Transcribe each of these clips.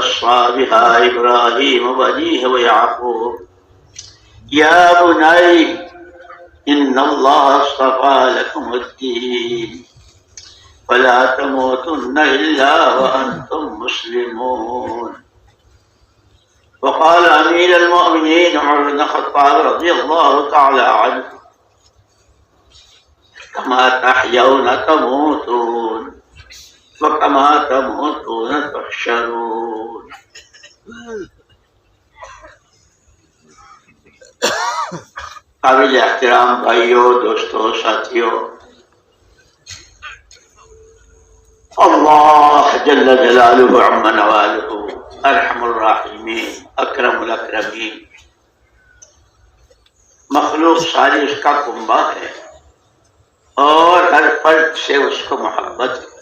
وصى بها إبراهيم وبنيه ويعقوب يا بني إن الله اصطفى لكم الدين فلا تموتن إلا وأنتم مسلمون. وقال أمير المؤمنين عمر بن الخطاب رضي الله تعالى عنه كما تحيون تموتون وكما تموتون تحشرون. قابل احترام بھائیوں، دوستوں، ساتھیوں، اللہ جل جلالہ عم نوالہ ارحم الراحمین اکرم الاکرمین، مخلوق ساری اس کا کنبہ ہے اور ہر فرد سے اس کو محبت ہے۔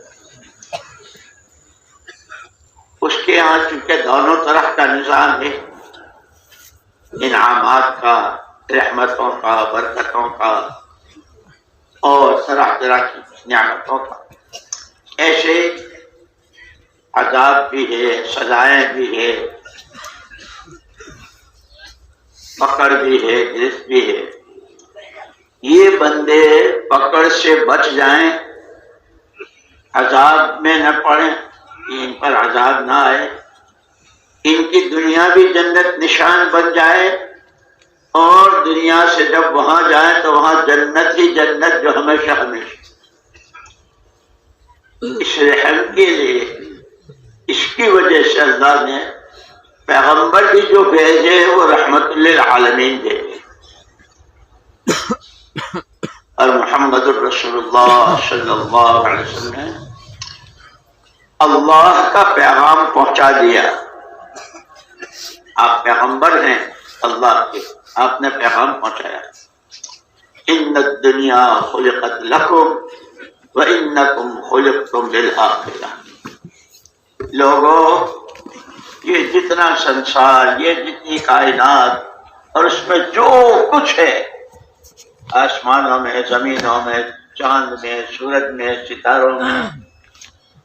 اس کے یہاں چونکہ دونوں طرح کا نظام ہے، انعامات کا، رحمتوں کا، برکتوں کا اور طرح طرح کی نعمتوں کا، ایسے عذاب بھی ہے، سزائیں بھی ہے، پکڑ بھی ہے، گرفت بھی ہے۔ یہ بندے پکڑ سے بچ جائیں، عذاب میں نہ پڑیں، ان پر عذاب نہ آئے، ان کی دنیا بھی جنت نشان بن جائے، اور دنیا سے جب وہاں جائیں تو وہاں جنت ہی جنت جو ہمیشہ ہمیشہ۔ اس رحم کے لیے، اس کی وجہ سے اللہ نے پیغمبر بھی جو بھیجے وہ رحمت للعالمین بھیجے، اور محمد الرسول اللہ صلی اللہ علیہ وسلم نے اللہ کا پیغام پہنچا دیا۔ آپ پیغمبر ہیں اللہ کے، آپ نے پیغام پہنچایا۔ ان الدنیا خلقت لکم وانکم خلقتم للآخرہ۔ لوگوں، یہ جتنا سنسار، یہ جتنی کائنات اور اس میں جو کچھ ہے، آسمانوں میں، زمینوں میں، چاند میں، سورج میں، ستاروں میں،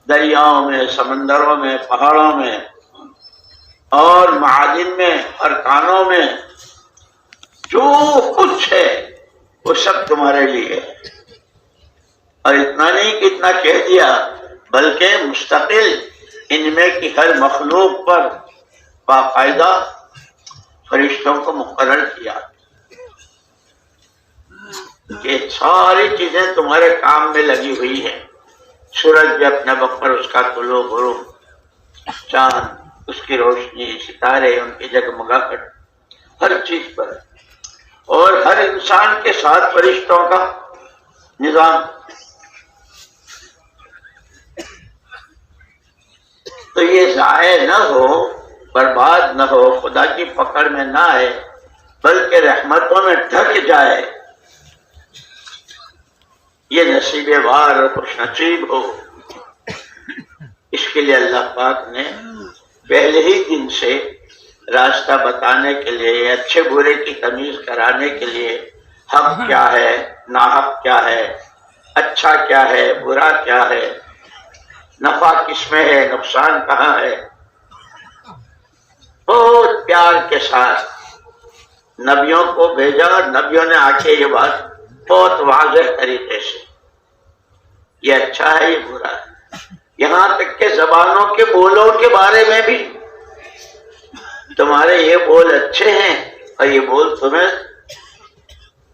دریاؤں میں، سمندروں میں، پہاڑوں میں اور معادن میں، ارکانوں میں، جو کچھ ہے وہ سب تمہارے لیے ہے۔ اور اتنا نہیں کہ اتنا کہہ دیا، بلکہ مستقل ان میں کی ہر مخلوق پر باقاعدہ فرشتوں کو مقرر کیا کہ ساری چیزیں تمہارے کام میں لگی ہوئی ہیں۔ سورج بھی اپنے وقت پر، اس کا طلوع غروب، چاند، اس کی روشنی، ستارے، ان کی جگمگاہٹ، ہر چیز پر، اور ہر انسان کے ساتھ فرشتوں کا نظام۔ تو یہ ضائع نہ ہو، برباد نہ ہو، خدا کی پکڑ میں نہ آئے، بلکہ رحمتوں میں ڈھک جائے، یہ نصیب وار اور خوش نصیب ہو۔ اس کے لیے اللہ پاک نے پہلے ہی دن سے راستہ بتانے کے لیے، اچھے برے کی تمیز کرانے کے لیے، حق کیا ہے، ناحق کیا ہے، اچھا کیا ہے، برا کیا ہے، نفع کس میں ہے، نقصان کہاں ہے، بہت پیار کے ساتھ نبیوں کو بھیجا، اور نبیوں نے آ کے یہ بات بہت واضح طریقے سے، یہ اچھا ہے، یہ برا ہے، یہاں تک کہ زبانوں کے بولوں کے بارے میں بھی، تمہارے یہ بول اچھے ہیں اور یہ بول تمہیں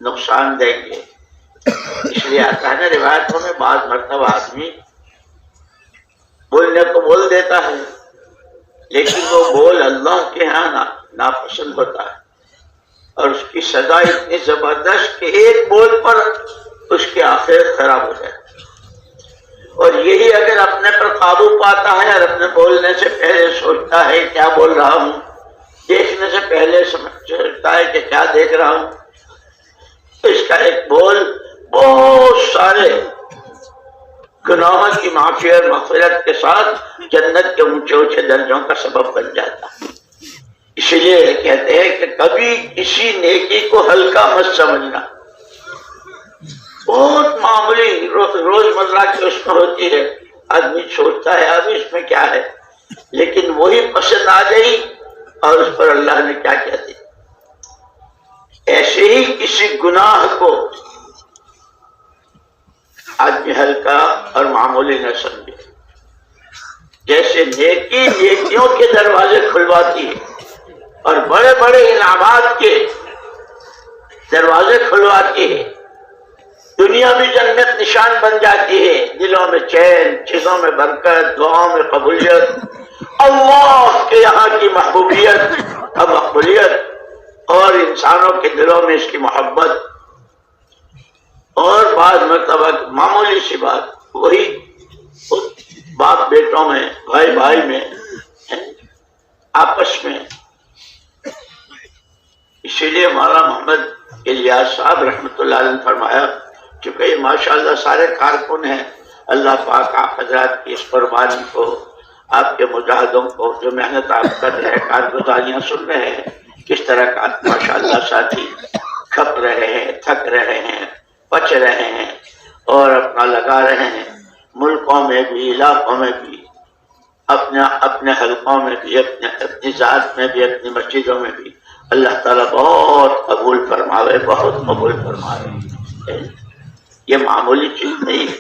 نقصان دیں گے۔ اس لیے آتا ہے نا روایتوں میں، بعض مرتبہ آدمی بولنے کو بول دیتا ہے، لیکن وہ بول اللہ کے ہاں ناپسند ہوتا ہے، اور اس کی سزا اتنی زبردست کہ ایک بول پر اس کی آخرت خراب ہو جائے۔ اور یہی اگر اپنے پر قابو پاتا ہے اور اپنے بولنے سے پہلے سوچتا ہے کیا بول رہا ہوں، دیکھنے سے پہلے سمجھتا ہے کہ کیا دیکھ رہا ہوں، تو اس کا ایک بول بہت سارے گناہوں کی معافی اور مغفرت کے ساتھ جنت کے اونچے اونچے درجوں کا سبب بن جاتا ہے۔ اس لیے کہتے ہیں کہ کبھی کسی نیکی کو ہلکا مت سمجھنا، بہت معمولی روزمرہ کی اس میں ہوتی ہے، آدمی سوچتا ہے اب اس میں کیا ہے، لیکن وہی پسند آ گئی اور اس پر اللہ نے کیا کیا دیا. ایسے ہی کسی گناہ کو آدمی ہلکا اور معمولی نہ سمجھے. جیسے نیکی نیکیوں کے دروازے کھلواتی ہے اور بڑے بڑے انعامات کے دروازے کھلواتی ہے. دنیا بھی جنت نشان بن جاتی ہے. دلوں میں چین، چیزوں میں برکت، دعاؤں میں قبولیت، اللہ کے یہاں کی محبوبیت اور مقبولیت، اور انسانوں کے دلوں میں اس کی محبت. اور بعض مرتبہ معمولی سی بات وہی باپ بیٹوں میں، بھائی بھائی میں، آپس میں. اسی لیے مولانا محمد الیاس صاحب رحمۃ اللہ علیہ نے فرمایا، چونکہ یہ ماشاءاللہ سارے کارکن ہیں، اللہ پاک آپ حضرات کی اس قربانی کو، آپ کے مجاہدوں کو جو محنت آپ کر رہے ہیں، کارگزاریاں سن رہے ہیں، کس طرح کا ماشاءاللہ ساتھی کھپ رہے ہیں، تھک رہے ہیں، بچ رہے ہیں اور اپنا لگا رہے ہیں، ملکوں میں بھی، علاقوں میں بھی، اپنے حلقوں میں بھی، اپنی ذات میں بھی، اپنی مسجدوں میں بھی. اللہ تعالیٰ بہت قبول فرماوے، بہت قبول فرماوے. یہ معمولی چیز نہیں ہے.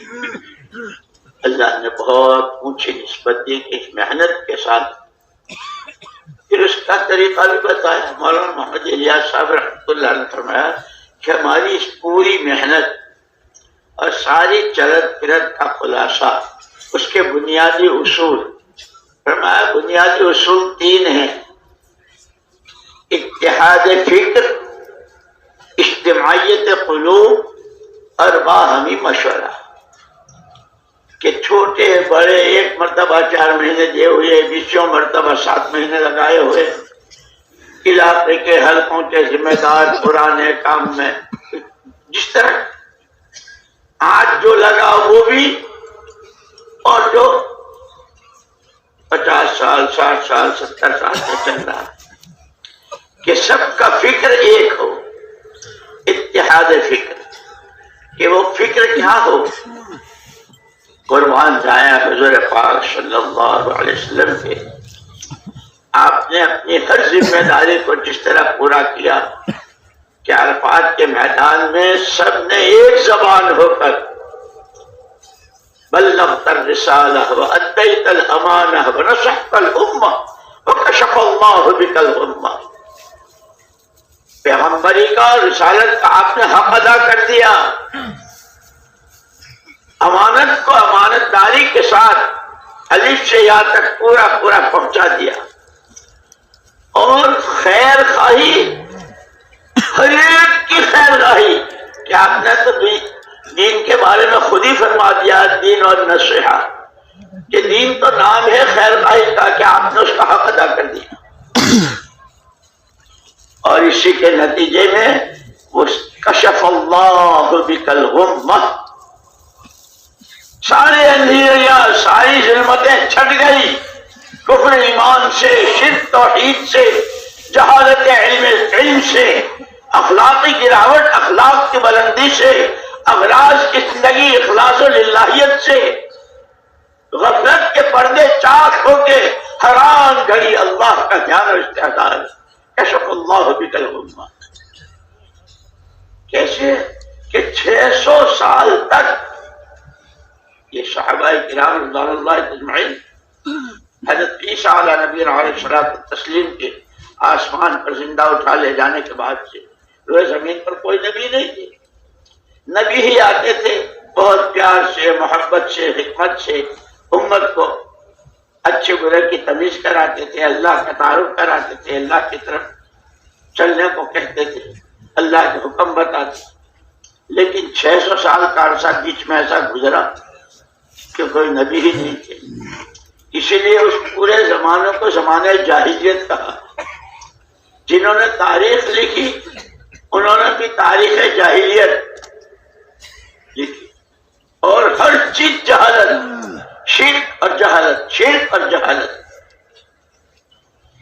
اللہ نے بہت اونچی نسبت دی کہ اس محنت کے ساتھ. پھر اس کا طریقہ بھی بتایا. مولانا محمد الیاس صاحب رحمۃ اللہ نے فرمایا کہ ہماری اس پوری محنت اور ساری چلت پھرت کا خلاصہ، اس کے بنیادی اصول، فرمایا بنیادی اصول 3 ہیں: اتحاد فکر، اجتماعیت قلوب اور باہمی مشورہ. کہ چھوٹے بڑے ایک مرتبہ 4 مہینے دیے ہوئے، 20 مرتبہ 7 مہینے لگائے ہوئے، علاقے کے حلقوں کے ذمہ دار پرانے کام میں، جس طرح آج جو لگا وہ بھی، اور جو 50 سال 60 سال 70 سال سے چل رہا ہے، کہ سب کا فکر ایک ہو. اتحاد فکر، کہ وہ فکر کیا ہو؟ قربان جائیں حضور پاک صلی اللہ علیہ وسلم کے. آپ نے اپنی ہر ذمہ داری کو جس طرح پورا کیا کہ عرفات کے میدان میں سب نے ایک زبان ہو کر بلغت الرسالہ وأدیت الامانہ ونصحت الامہ وکشف اللہ بک الغمہ. پیغمبری کا اور رسالت کا آپ نے حق ادا کر دیا، امانت کو امانت داری کے ساتھ الف سے یا تک پورا پورا پہنچا دیا، اور خیر خواہی، ہر ایک کی خیر خواہی. کہ آپ نے تو دین کے بارے میں خود ہی فرما دیا، دین اور نصیحہ، کہ دین تو نام ہے خیر خواہی کا، کہ آپ نے اس کا حق ادا کر دیا. اور اسی کے نتیجے میں وہ کشف اللہ بک الغمہ، سارے اندھیریاں، ساری ظلمتیں چھٹ گئی. کفر ایمان سے، شرک توحید سے، جہالت علم سے، اخلاقی گراوٹ، اخلاق کی بلندی سے، اغراض کی زندگی، اخلاص و للہیت سے، غفلت کے پردے چاک ہو کے حیران گھڑی اللہ کا دھیان و استحضار. کشف اللہ بک الغمہ. کیسے کہ 600 سال تک یہ صحابہ کرام رضوان اللہ اجمعین حضرت عیسیٰ علیہ نبی علیہ الصلوۃ والتسلیم کے آسمان پر زندہ اٹھا لے جانے کے بعد سے روئے زمین پر کوئی نبی نہیں تھے. نبی ہی آتے تھے، بہت پیار سے، محبت سے، حکمت سے امت کو اچھے برے کی تمیز کراتے تھے، اللہ کا تعارف کراتے تھے، اللہ کی طرف چلنے کو کہتے تھے، اللہ کے حکم بتاتے. لیکن 600 سال کا عرصہ بیچ میں ایسا گزرا کہ کوئی نبی ہی نہیں تھے. اسی لیے اس پورے زمانے کو زمانہ جاہلیت کہا. جنہوں نے تاریخ لکھی انہوں نے بھی تاریخ جاہلیت لکھی، اور ہر چیز جہالت، شرک اور جہالت، شرک اور جہالت.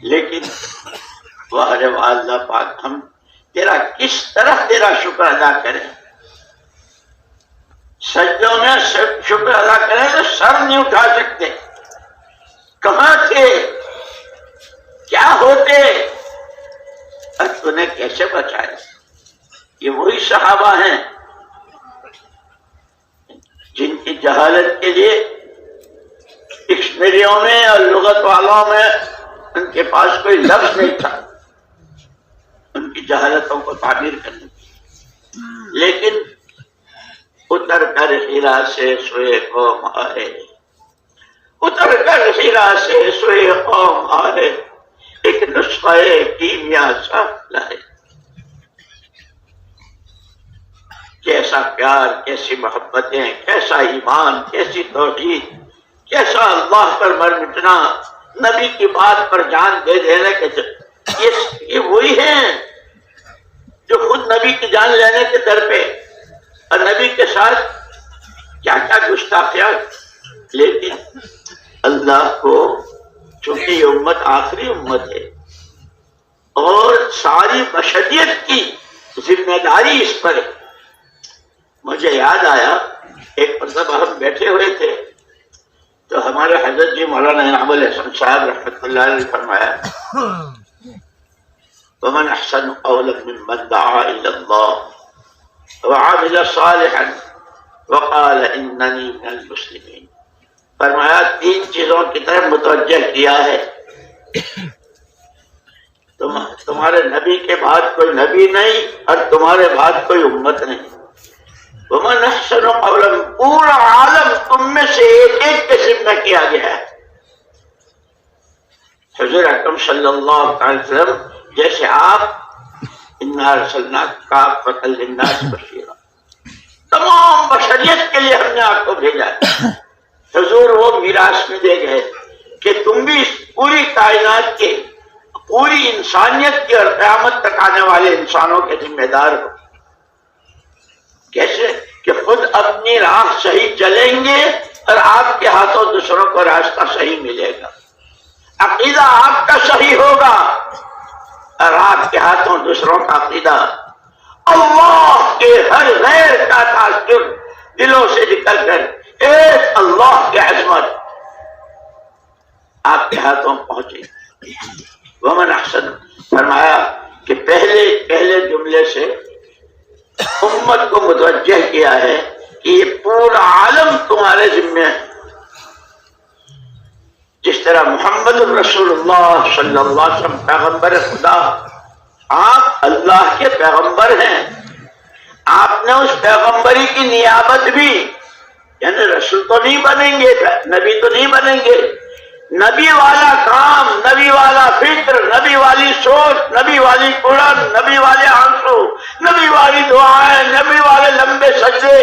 لیکن واہ اللہ پاک، ہم تیرا کس طرح تیرا شکر ادا کریں؟ سجدوں میں شکر ادا کریں تو سر نہیں اٹھا سکتے، کہاں تھے؟ کیا ہوتے؟ اور تُونے کیسے بچایا؟ یہ وہی صحابہ ہیں جن کی جہالت کے لیے ڈکشنریوں میں اور لغت والوں میں ان کے پاس کوئی لفظ نہیں تھا ان کی جہالتوں کو تعبیر کرنے کی، لیکن اتر کر ہیرا سے سوئے قوم آئے، اتر کر ہیرا سے سوئے قوم آئے، ایک نسخہ کیمیا سا لائے۔ کیسا پیار، کیسی محبتیں، کیسا ایمان، کیسی توحید، کیسا اللہ پر مر مٹنا، نبی کی بات پر جان دے دینے کے یہ وہی ہیں جو خود نبی کی جان لینے کے در پہ اور نبی کے ساتھ کیا کیا گستاخیات، لیکن اللہ کو چونکہ یہ امت آخری امت ہے اور ساری بشریت کی ذمہ داری اس پر ہے۔ مجھے یاد آیا ایک مرتبہ ہم بیٹھے ہوئے تھے تو ہمارے حضرت جی مولانا انعام الحسن صاحب رحمۃ اللہ علیہ نے فرمایا وَمَنْ أَحْسَنُ قَوْلًا مِّمَّنْ دَعَا إِلَى اللَّهِ وَعَمِلَ صَالِحًا وَقَالَ إِنَّنِي مِنَ الْمُسْلِمِينَ۔ فرمایا تین چیزوں کی طرف متوجہ کیا ہے، تمہارے نبی کے بعد کوئی نبی نہیں اور تمہارے بعد کوئی امت نہیں۔ وَمَنْ أَحْسَنُ قَوْلًا، پورا عالم تم میں سے ایک ایک قسم میں کیا گیا ہے۔ حضور اکرم صلی اللہ علیہ وسلم جیسے آپ اِنَّا أَرْسَلْنَاكَ كَافَّةً لِلنَّاسِ بَشِيرًا، تمام بشریت کے لیے ہم نے آپ کو بھیجا ہے۔ حضور وہ میراث میں دے گئے کہ تم بھی پوری کائنات کے، پوری انسانیت کی اور قیامت تک آنے والے انسانوں کے ذمہ دار ہو۔ کیسے؟ کہ خود اپنی راہ صحیح چلیں گے اور آپ کے ہاتھوں دوسروں کو راستہ صحیح ملے گا، عقیدہ آپ کا صحیح ہوگا اور آپ کے ہاتھوں دوسروں کا عقیدہ، اللہ کے ہر غیر کا تاثر دلوں سے نکل کر ایک اللہ کی عظمت آپ کے ہاتھوں پہنچے۔ ومن احسن، فرمایا کہ پہلے جملے سے امت کو متوجہ کیا ہے کہ یہ پورا عالم تمہارے ذمہ ہے۔ جس طرح محمد رسول اللہ صلی اللہ علیہ وسلم پیغمبر خدا، آپ اللہ کے پیغمبر ہیں، آپ نے اس پیغمبری کی نیابت بھی، یعنی رسول تو نہیں بنیں گے، نبی تو نہیں بنیں گے، نبی والا کام، نبی والا فکر، نبی والی سوچ، نبی والی قرآن، نبی والے آنسو، نبی والی دعائیں، نبی والے لمبے سجدے،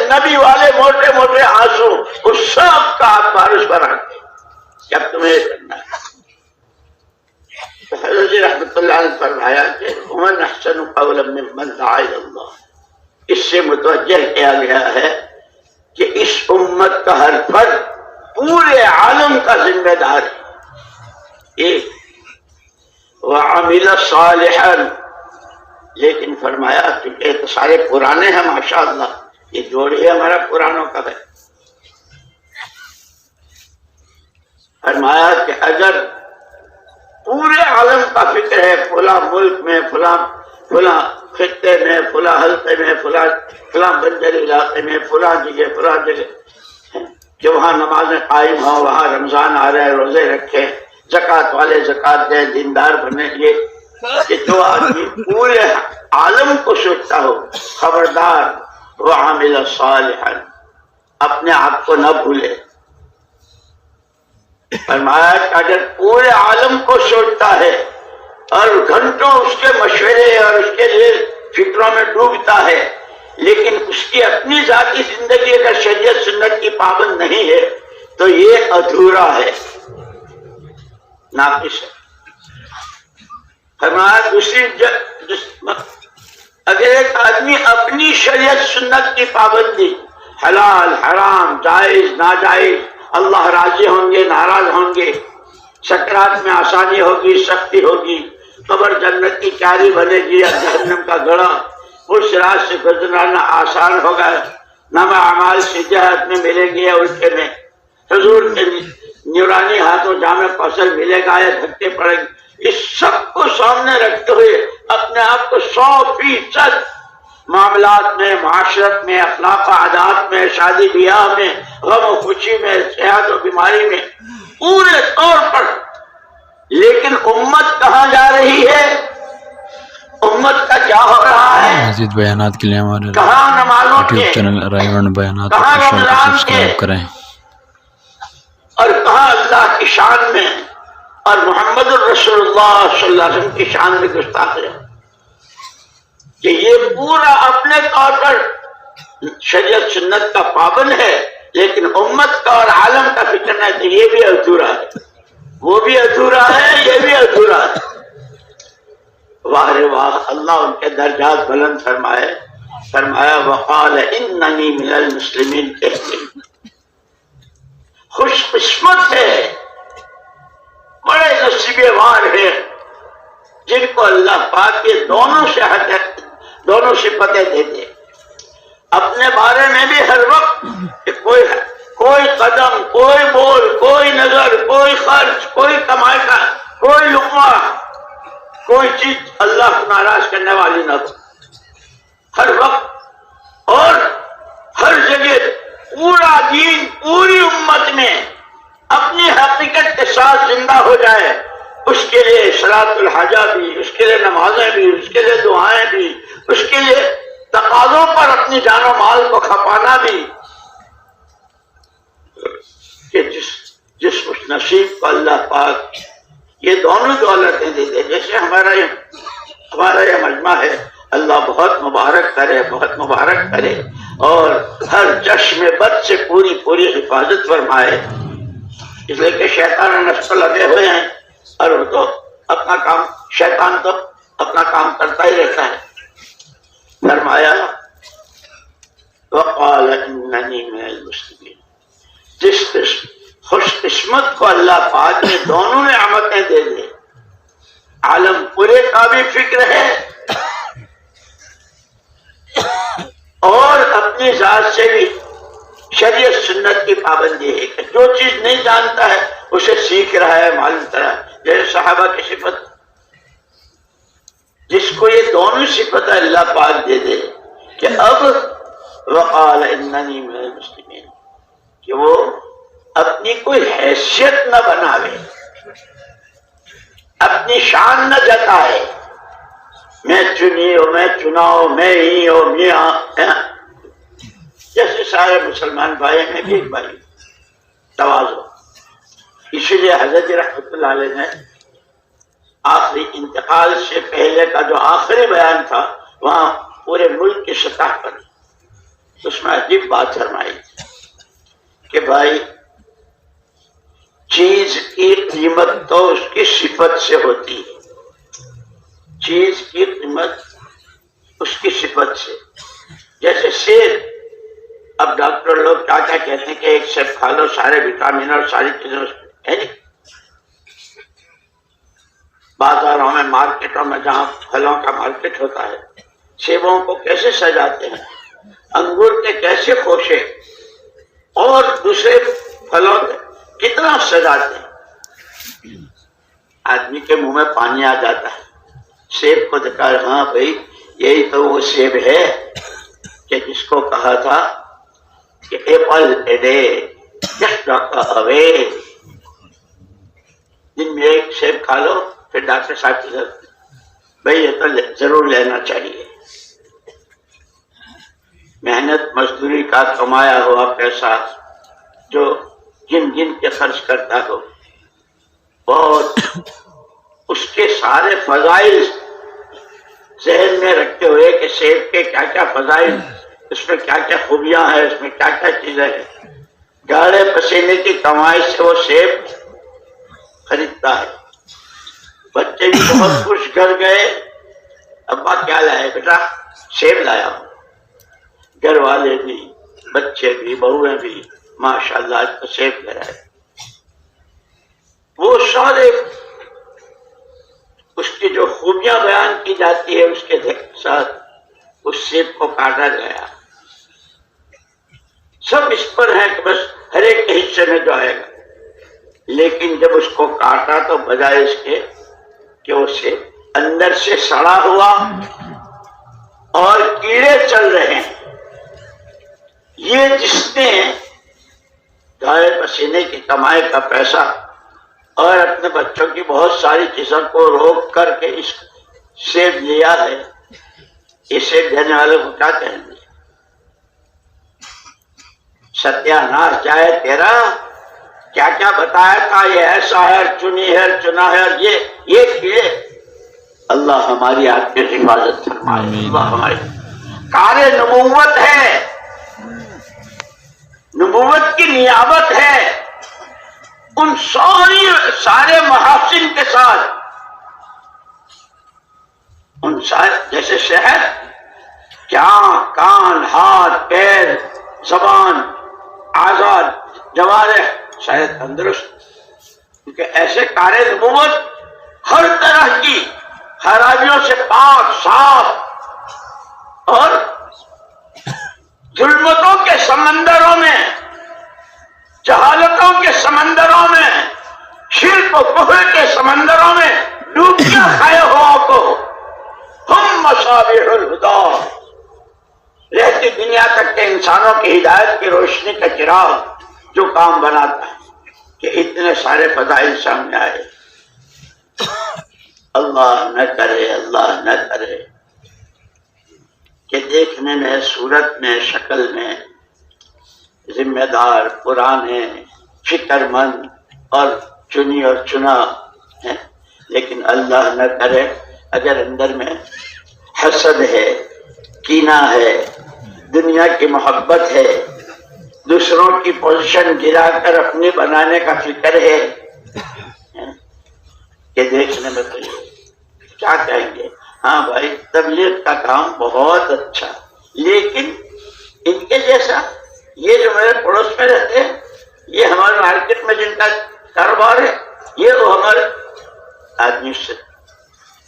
نبی والے موٹے موٹے آنسو، اس سب کا آپ وارث بنا کے جب تمہیں کرنا ہے۔ تو حضرت رحمۃ اللہ نے فرمایا کہ وَمَنْ أَحْسَنُ قَوْلًا مِّمَّنْ دَعَا إِلَى اللَّهِ، اس سے متوجہ کیا گیا ہے کہ اس امت کا ہر فرد پورے عالم کا ذمہ دار ہے۔ ایک وَعَمِلَ صَالِحًا، لیکن فرمایا کہ یہ تو سارے پرانے ہیں ماشاءاللہ، یہ جوڑ ہی ہمارا پرانوں کا ہے۔ فرمایا کہ اگر پورے عالم کا فکر ہے، فلاں ملک میں، فلاں خطے میں، فلاں حلقے میں، فلاں بنجر علاقے میں، فلاں جگہ کہ وہاں نمازیں قائم ہوں، وہاں رمضان آ رہے، روزے رکھے، زکوٰۃ والے زکوٰۃ دیں، دیندار بنے، یہ جو آدمی پورے عالم کو سوچتا ہو، خبردار وَعَمِلَ صَالِحًا، اپنے آپ کو نہ بھولے۔ فرمایا کہ اگر پورے عالم کو سوچتا ہے اور گھنٹوں اس کے مشورے اور اس کے لیے فکروں میں ڈوبتا ہے، لیکن اس کی اپنی ذاتی زندگی اگر شریعت سنت کی پابند نہیں ہے تو یہ ادھورا ہے، ناقص ہے۔ فرمایا اگر ایک آدمی اپنی شریعت سنت کی پابندی، حلال حرام، جائز ناجائز، اللہ راضی ہوں گے ناراض ہوں گے، سکرات میں آسانی ہوگی سختی ہوگی، قبر جنت کی کیاری بنے گی یا جہنم کا گڑھا، اس راز سے گزرنا آسان ہوگا، نام اعمال سے جہت میں ملیں گے یا الٹے میں، حضور کے نورانی ہاتھوں جامع فصل ملے گا یا دھکے پڑیں گے، اس سب کو سامنے رکھتے ہوئے اپنے آپ کو 100% معاملات میں، معاشرت میں، اخلاق و عادات میں، شادی بیاہ میں، غم و خوشی میں، صحت و بیماری میں، پورے طور پر. لیکن امت کہاں جا رہی ہے؟ امت کا کیا ہو رہا ہے؟ مزید بیانات کے لیے ہمارے کہاں نمازوں یوٹیوب کے، چینل رائیون بیانات کہاں آفیشیل کو رمضان سبسکرائب کے، کریں. اور کہاں اللہ کی شان میں اور محمد الرسول اللہ صلی اللہ علیہ وسلم کی شان میں گستاخ ہے کہ یہ پورا اپنے طور پر شریعت سنت کا پابند ہے، لیکن امت کا اور عالم کا فکر ہے تو یہ بھی ادھورا ہے، وہ بھی ادھورا ہے، یہ بھی ادھورا ہے. واہ رے واہ، اللہ ان کے درجات بلند فرمائے. فرمایا وقال اننی من المسلمین، کہتے خوش قسمت ہے، بڑے نصیبے وار ہیں جن کو اللہ پاک کے دونوں صفتیں دیتے. اپنے بارے میں بھی ہر وقت کہ کوئی قدم، کوئی بول، کوئی نظر، کوئی خرچ، کوئی کمائی کا کوئی لقمہ، کوئی چیز اللہ کو ناراض کرنے والی نہ ہو. ہر وقت اور ہر جگہ پورا دین پوری امت میں اپنی حقیقت کے ساتھ زندہ ہو جائے، اس کے لیے صلاۃ الحاجہ بھی، اس کے لیے نمازیں بھی، اس کے لیے دعائیں بھی، اس کے لیے تقاضوں پر اپنی جان و مال کو کھپانا بھی، کہ جس خوش نصیب کو اللہ پاک یہ دونوں دولتیں دے دے. جیسے ہمارا یہ مجمع ہے، اللہ بہت مبارک کرے، بہت مبارک کرے، اور ہر چشم بد سے پوری حفاظت فرمائے. اس لیے کہ شیطان و نفس لگے ہوئے ہیں، اور وہ تو اپنا کام، شیطان تو اپنا کام کرتا ہی رہتا ہے. فرمایا وقال اننی من المسلمین، جس خوش قسمت کو اللہ پاک نے دونوں نعمتیں دے دے، عالم پورے کا بھی فکر ہے اور اپنی ذات سے بھی شریعت سنت کی پابندی ہے کہ جو چیز نہیں جانتا ہے اسے سیکھ رہا ہے، معلوم کرا. جیسے صحابہ کی صفت، جس کو یہ دونوں صفت اللہ پاک دے دے کہ اب وقال اننی من المسلمین، کہ وہ اپنی کوئی حیثیت نہ بناوے، اپنی شان نہ جتائے، میں چنی ہو، میں چنا ہو، میں ہی ہو، میاں. جیسے سارے مسلمان بھائی میں بھی ایک بھائی تواضع. اسی لیے حضرت رحمۃ اللہ علیہ نے آخری انتقال سے پہلے کا جو آخری بیان تھا وہاں پورے ملک کی سطح پر اس میں عجیب بات فرمائی کہ بھائی چیز کی قیمت تو اس کی صفت سے ہوتی ہے، چیز کی قیمت اس کی صفت سے. جیسے سیب، اب ڈاکٹر لوگ کیا کہتے ہیں کہ ایک سیب کھا لو سارے وٹامن اور ساری چیزیں اس میں ہے نہیں. بازاروں میں، مارکیٹوں میں جہاں پھلوں کا مارکیٹ ہوتا ہے، سیبوں کو کیسے سجاتے ہیں، انگور کے کیسے خوشے اور دوسرے پھلوں کے کتنا سجاتے ہیں. آدمی کے منہ میں پانی آ جاتا ہے. سیب کو دیکھا، ہاں بھائی یہی تو وہ سیب ہے کہ جس کو کہا تھا کہ apple a day just doctor away, دن میں ایک سیب کھا لو پھر ڈاکٹر صاحب کی ضرورت بھائی یہ تو ضرور لینا چاہیے. محنت مزدوری کا کمایا ہوا پیسہ جو گن کے خرچ کرتا ہو، بہت اس کے سارے فضائل ذہن میں رکھتے ہوئے کہ سیب کے کیا کیا فضائل، اس میں کیا کیا خوبیاں ہیں، اس میں کیا کیا چیزیں ہیں، گاڑے پسینے کی کمائی سے وہ سیب خریدتا ہے. بچے بھی بہت خوش گھر گئے، ابا کیا لائے؟ بیٹا سیب لایا ہوں. گھر والے بھی، بچے بھی، بہویں بھی ماشاءاللہ آج تو سیب لے رہے. وہ سارے اس کی جو خوبیاں بیان کی جاتی ہے اس کے ساتھ اس سیب کو کاٹا گیا. سب اس پر ہیں کہ بس ہر ایک کے حصے میں جو آئے گا. لیکن جب اس کو کاٹا تو بجائے اس کے کہ اسے اندر سے سڑا ہوا اور کیڑے چل رہے ہیں. یہ جس نے گائے پسینے کی کمائی کا پیسہ اور اپنے بچوں کی بہت ساری چیزوں کو روک کر کے اس سیب لیا ہے، اسے دینے والے کو کیا کہیں گے؟ ستیہ ناش جائے تیرا، کیا کیا بتایا تھا، یہ ایسا ہے، چنی ہے، چنا ہے، یہ کیڑے. اللہ ہماری آپ کی حفاظت فرمائے. اللہ ہماری کار نبوت ہے، نبوت کی نیابت ہے، ان سارے محاسن کے ساتھ، ان سارے جیسے شہد کیا کان، ہاتھ، پیر، زبان، آزاد، جوارح سارے تندرست، کیونکہ ایسے کار نبوت ہر طرح کی خرابیوں سے پاک صاف، اور ظلمتوں کے سمندروں میں، جہالتوں کے سمندروں میں، شرک و کفر کے سمندروں میں ڈوبیاں کھائے ہوا کو ہم مصابیح الہدا، رہتی دنیا تک کے انسانوں کی ہدایت کی روشنی کا چراغ جو کام بناتا ہے کہ اتنے سارے فضائل سامنے آئے. اللہ نہ کرے، اللہ نہ کرے کہ دیکھنے میں، صورت میں، شکل میں ذمہ دار، پرانے، فکر مند اور چنی اور چنا ہے، لیکن اللہ نہ کرے اگر اندر میں حسد ہے، کینہ ہے، دنیا کی محبت ہے، دوسروں کی پوزیشن گرا کر اپنی بنانے کا فکر ہے کہ دیکھنے میں تو کیا کہیں گے؟ ہاں بھائی تبلیغ کا کام بہت اچھا، لیکن ان کے جیسا یہ جو میرے پڑوس میں رہتے ہیں، یہ ہمارے مارکیٹ میں جن کا کاروبار ہے، یہ وہ ہمارے آدمی سے.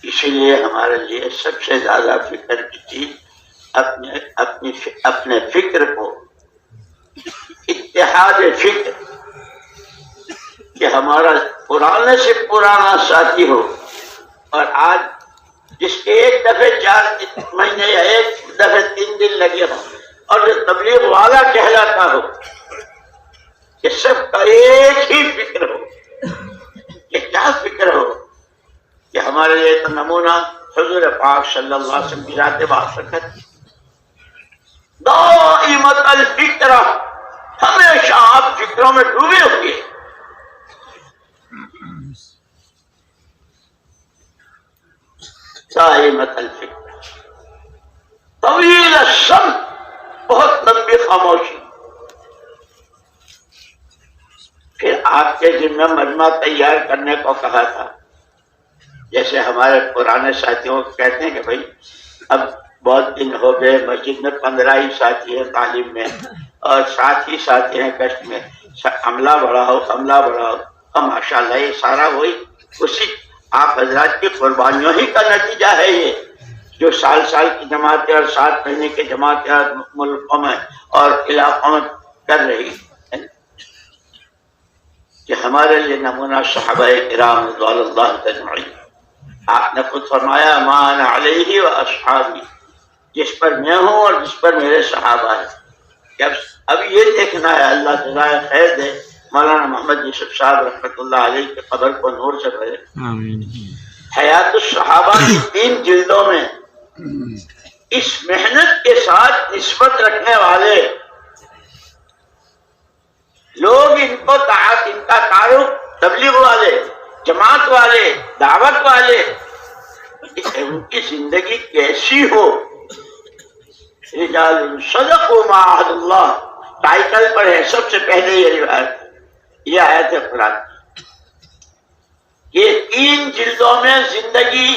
اسی لیے ہمارے لیے سب سے زیادہ فکر کی چیز اپنے فکر کو اتحاد فکر، کہ ہمارا پرانے سے پرانا ساتھی ہو، اور آج جس کے ایک دفعے 4 مہینے یا ایک دفعے 3 دن لگے ہوں، اور جو تبلیغ والا کہلاتا ہو، کہ سب کا ایک ہی فکر ہو. کہ کیا فکر ہو؟ کہ ہمارے لیے تو نمونہ حضور پاک صلی اللہ علیہ وسلم کی ذات باشکت، دائمۃ الفکر، ہمیشہ آپ فکروں میں ڈوبے ہوئے. دائمۃ الفکر، طویل الصمت، بہت لمبی خاموشی. پھر آپ کے ذمہ مجمع تیار کرنے کو کہا تھا. جیسے ہمارے پرانے ساتھیوں کو کہتے ہیں کہ بھائی اب بہت دن ہو گئے، مسجد میں 15 ہی ساتھی ہیں تعلیم میں، اور 7 ہی ساتھی ہیں کشت میں، عملہ بڑھاؤ، عملہ بڑھاؤ. ماشاء اللہ یہ سارا وہی اسی آپ حضرات کی قربانیوں ہی کا نتیجہ ہے، یہ جو سال کی جماعتیں اور 7 مہینے کی جماعتیں ملکوں میں اور علاقوں میں کر رہی ہے. کہ ہمارے لیے نمونہ صحابہ کرام رضوان اللہ اجمعین. آپ نے خود فرمایا ما انا علیہ و اصحابی، جس پر میں ہوں اور جس پر میرے صحابہ ہیں. کہ اب یہ دیکھنا ہے، اللہ جزائے خیر دے مولانا محمد یوسف صاحب رحمۃ اللہ علیہ کے قبر کو نور سے بھرے. حیات الصحابہ کی 3 جلدوں میں اس محنت کے ساتھ نسبت رکھنے والے لوگ ان کا تعارف، تبلیغ والے، جماعت والے، دعوت والے، ان کی زندگی کیسی ہو. رجال صدقوا ما عهد اللہ ٹائٹل پر ہے سب سے پہلے یہ آیت ہے قرآن. یہ 3 جلدوں میں زندگی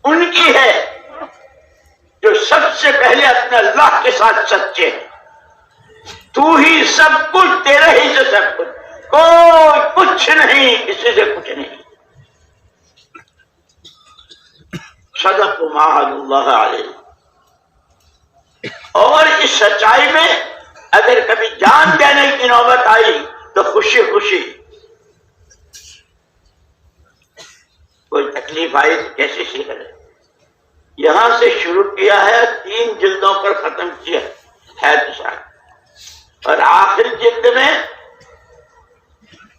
ان کی ہے جو سب سے پہلے اپنے اللہ کے ساتھ سچے ہیں. تو ہی سب کچھ، تیرے ہی سے سب کچھ، کوئی کچھ نہیں، کسی سے کچھ نہیں. صدق ما عهد اللہ علیہ. اور اس سچائی میں اگر کبھی جان دینے کی نوبت آئی تو خوشی خوشی تشریف آئی کیسی سیرت ہے. یہاں سے شروع کیا ہے 3 جلدوں پر ختم کیا ہے اور آخر جلد میں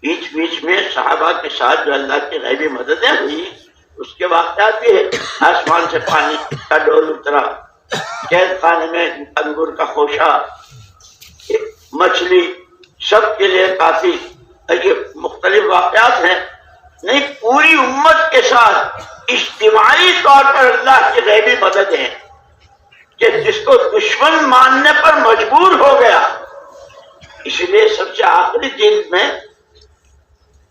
بیچ بیچ میں صحابہ کے ساتھ جو اللہ کی غیبی مددیں ہوئی اس کے واقعات بھی ہے. آسمان سے پانی کا ڈول اترا، قید خانے میں انگور کا خوشہ، مچھلی، سب کے لیے کافی یہ مختلف واقعات ہیں. نہیں، پوری امت کے ساتھ اجتماعی طور پر اللہ کی غیبی مدد ہے کہ جس کو دشمن ماننے پر مجبور ہو گیا. اس لیے سب سے آخری جلد میں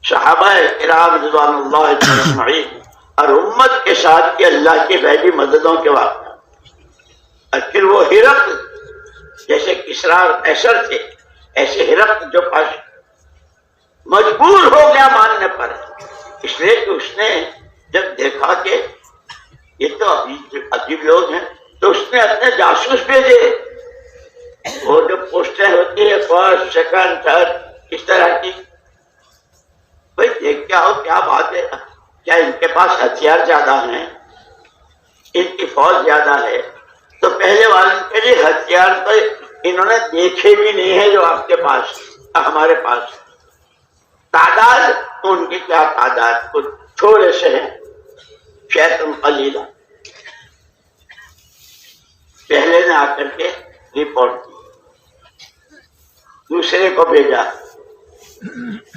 صحابہ کرام رضوان اللہ اجمعین اور امت کے ساتھ کے اللہ کی غیبی مددوں کے واقعات. اور پھر وہ ہرقل، جیسے کسریٰ اور قیصر تھے، ایسے ہرقل جو پاس مجبور ہو گیا ماننے پر، اس لیے کہ اس نے جب دیکھا کہ یہ تو عجیب لوگ ہیں تو اس نے اپنے جاسوس بھیجے. وہ جو پوسٹیں ہوتی ہے فرسٹ، سیکنڈ، تھرڈ، اس طرح کی، بھائی دیکھ کیا ہو کیا بات ہے، کیا ان کے پاس ہتھیار زیادہ ہیں، ان کی فوج زیادہ ہے؟ تو پہلے والوں کے لیے ہتھیار تو انہوں نے دیکھے بھی نہیں ہے جو آپ کے پاس ہمارے پاس. تعداد تو ان کی کیا تعداد، کچھ تھوڑے سے ہیں، شیطن قلیلہ. پہلے نے آ کر کے رپورٹ کی، دوسرے کو بھیجا،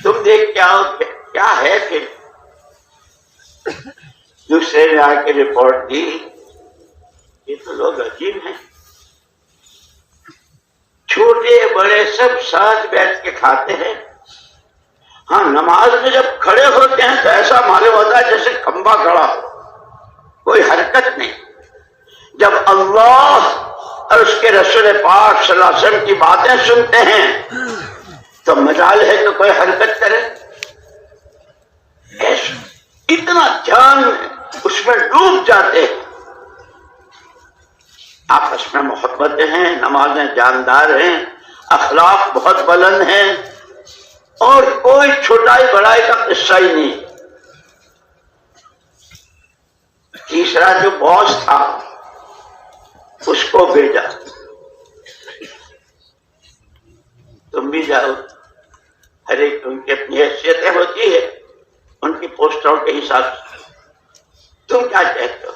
تم دیکھ کیا ہے. پھر دوسرے نے آ کے رپورٹ دی، یہ تو لوگ عجیب ہیں، چھوٹے بڑے سب ساتھ بیٹھ کے کھاتے ہیں. ہاں، نماز میں جب کھڑے ہوتے ہیں تو ایسا معلوم ہوتا ہے جیسے کھمبا کھڑا ہو، کوئی حرکت نہیں. جب اللہ اور اس کے رسول پاک صلی اللہ علیہ وسلم کی باتیں سنتے ہیں تو مجال ہے کہ کوئی حرکت کرے. اتنا دھیان اس میں ڈوب جاتے ہیں. آپس میں محبتیں ہیں، نمازیں جاندار ہیں، اخلاق بہت بلند ہیں، اور کوئی چھوٹائی بڑائی کا قصہ ہی نہیں. تیسرا جو باس تھا اس کو بھیجا، تم بھی جاؤ. ہر ایک ان کی اپنی حیثیتیں ہوتی ہے، ان کی پوسٹوں کے حساب سے. تم کیا کہتے ہو؟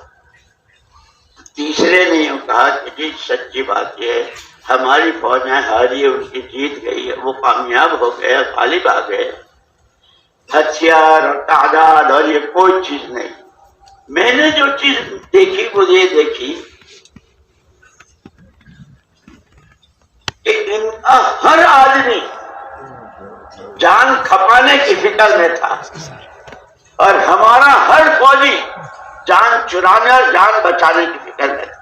تیسرے نے یوں کہا کہ جی سچی بات یہ ہے، ہماری فوجیں ہاری، ان کی جیت گئی ہے، وہ کامیاب ہو گئے، غالب آ گئے. ہتھیار اور تعداد اور یہ کوئی چیز نہیں. میں نے جو چیز دیکھی وہ یہ دیکھی کہ ان کا ہر آدمی جان کھپانے کی فکر میں تھا اور ہمارا ہر فوجی جان چرانے اور جان بچانے کی فکر میں تھا.